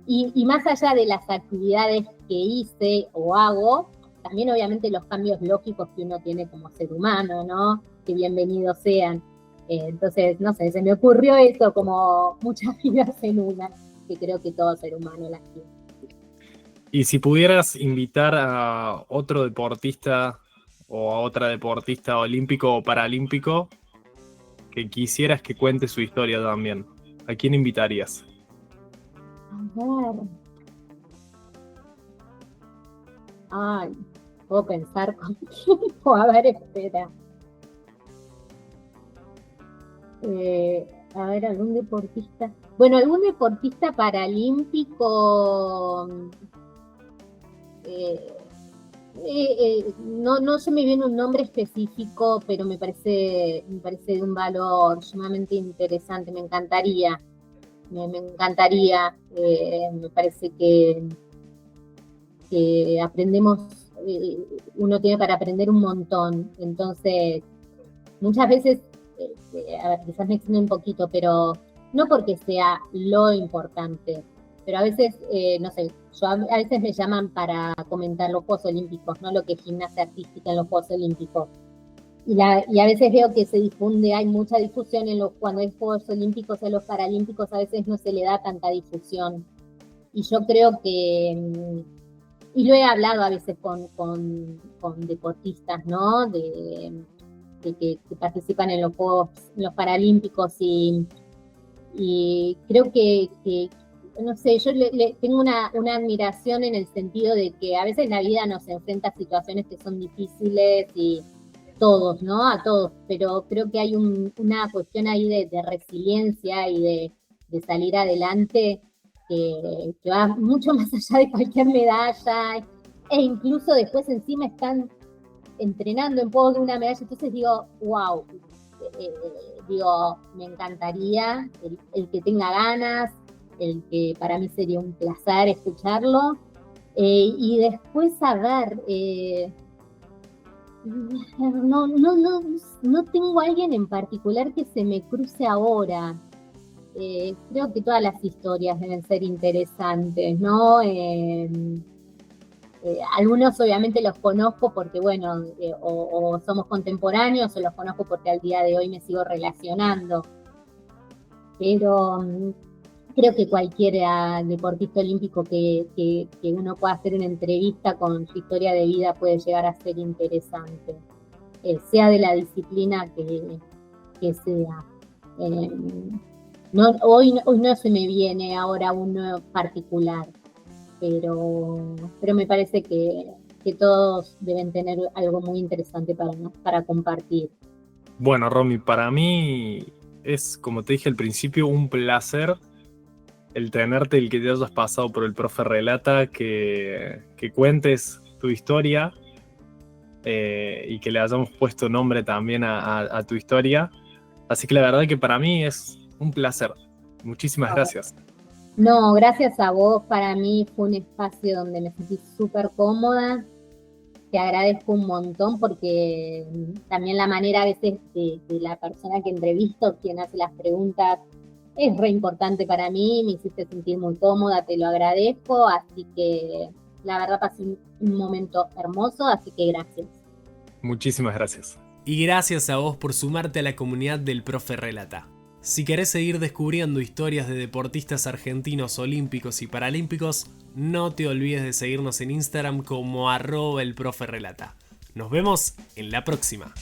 Speaker 2: y más allá de las actividades que hice o hago, también obviamente los cambios lógicos que uno tiene como ser humano, ¿no? Que bienvenidos sean. Entonces, no sé, se me ocurrió eso, como muchas vidas en una, que creo que todo ser humano las tiene.
Speaker 1: Y si pudieras invitar a otro deportista o a otra deportista olímpico o paralímpico que quisieras que cuente su historia también, ¿a quién invitarías?
Speaker 2: A ver. Ay, puedo pensar con tiempo. A ver, espera. A ver, algún deportista. Bueno, algún deportista paralímpico. No se me viene un nombre específico, pero me parece de un valor sumamente interesante. Me encantaría. Me encantaría. Me parece que aprendemos, uno tiene para aprender un montón. Entonces, muchas veces, a ver, quizás me extiendo un poquito, pero no porque sea lo importante, pero a veces, no sé, a veces me llaman para comentar los Juegos Olímpicos, ¿no? Lo que es gimnasia artística en los Juegos Olímpicos. Y a veces veo que se difunde, hay mucha difusión cuando hay Juegos Olímpicos o los Paralímpicos, a veces no se le da tanta difusión. Y yo creo que y lo he hablado a veces con deportistas, ¿no? Que participan en los Juegos, en los Paralímpicos y creo que no sé, yo tengo una admiración en el sentido de que a veces la vida nos enfrenta a situaciones que son difíciles y todos, ¿no? A todos, pero creo que hay una cuestión ahí de resiliencia y de salir adelante que va mucho más allá de cualquier medalla e incluso después encima están entrenando en pos de una medalla, entonces digo, wow, digo, me encantaría el que tenga ganas, el que para mí sería un placer escucharlo, y después saber, no tengo a alguien en particular que se me cruce ahora. Creo que todas las historias deben ser interesantes, ¿no? Algunos obviamente los conozco porque, bueno, o somos contemporáneos o los conozco porque al día de hoy me sigo relacionando. Pero creo que cualquier deportista olímpico que uno pueda hacer una entrevista con su historia de vida puede llegar a ser interesante, sea de la disciplina que sea. Hoy no se me viene ahora uno particular, pero me parece que todos deben tener algo muy interesante para compartir.
Speaker 1: Bueno, Romy, para mí es, como te dije al principio, un placer el tenerte, el que te hayas pasado por el Profe Relata, que cuentes tu historia y que le hayamos puesto nombre también a tu historia. Así que la verdad que para mí es un placer. Muchísimas gracias.
Speaker 2: No, gracias a vos. Para mí fue un espacio donde me sentí súper cómoda. Te agradezco un montón porque también la manera a veces de la persona que entrevisto, quien hace las preguntas, es re importante para mí. Me hiciste sentir muy cómoda, te lo agradezco. Así que la verdad pasé un momento hermoso, así que gracias.
Speaker 1: Muchísimas gracias.
Speaker 3: Y gracias a vos por sumarte a la comunidad del Profe Relata. Si querés seguir descubriendo historias de deportistas argentinos olímpicos y paralímpicos, no te olvides de seguirnos en Instagram como @elproferelata. Nos vemos en la próxima.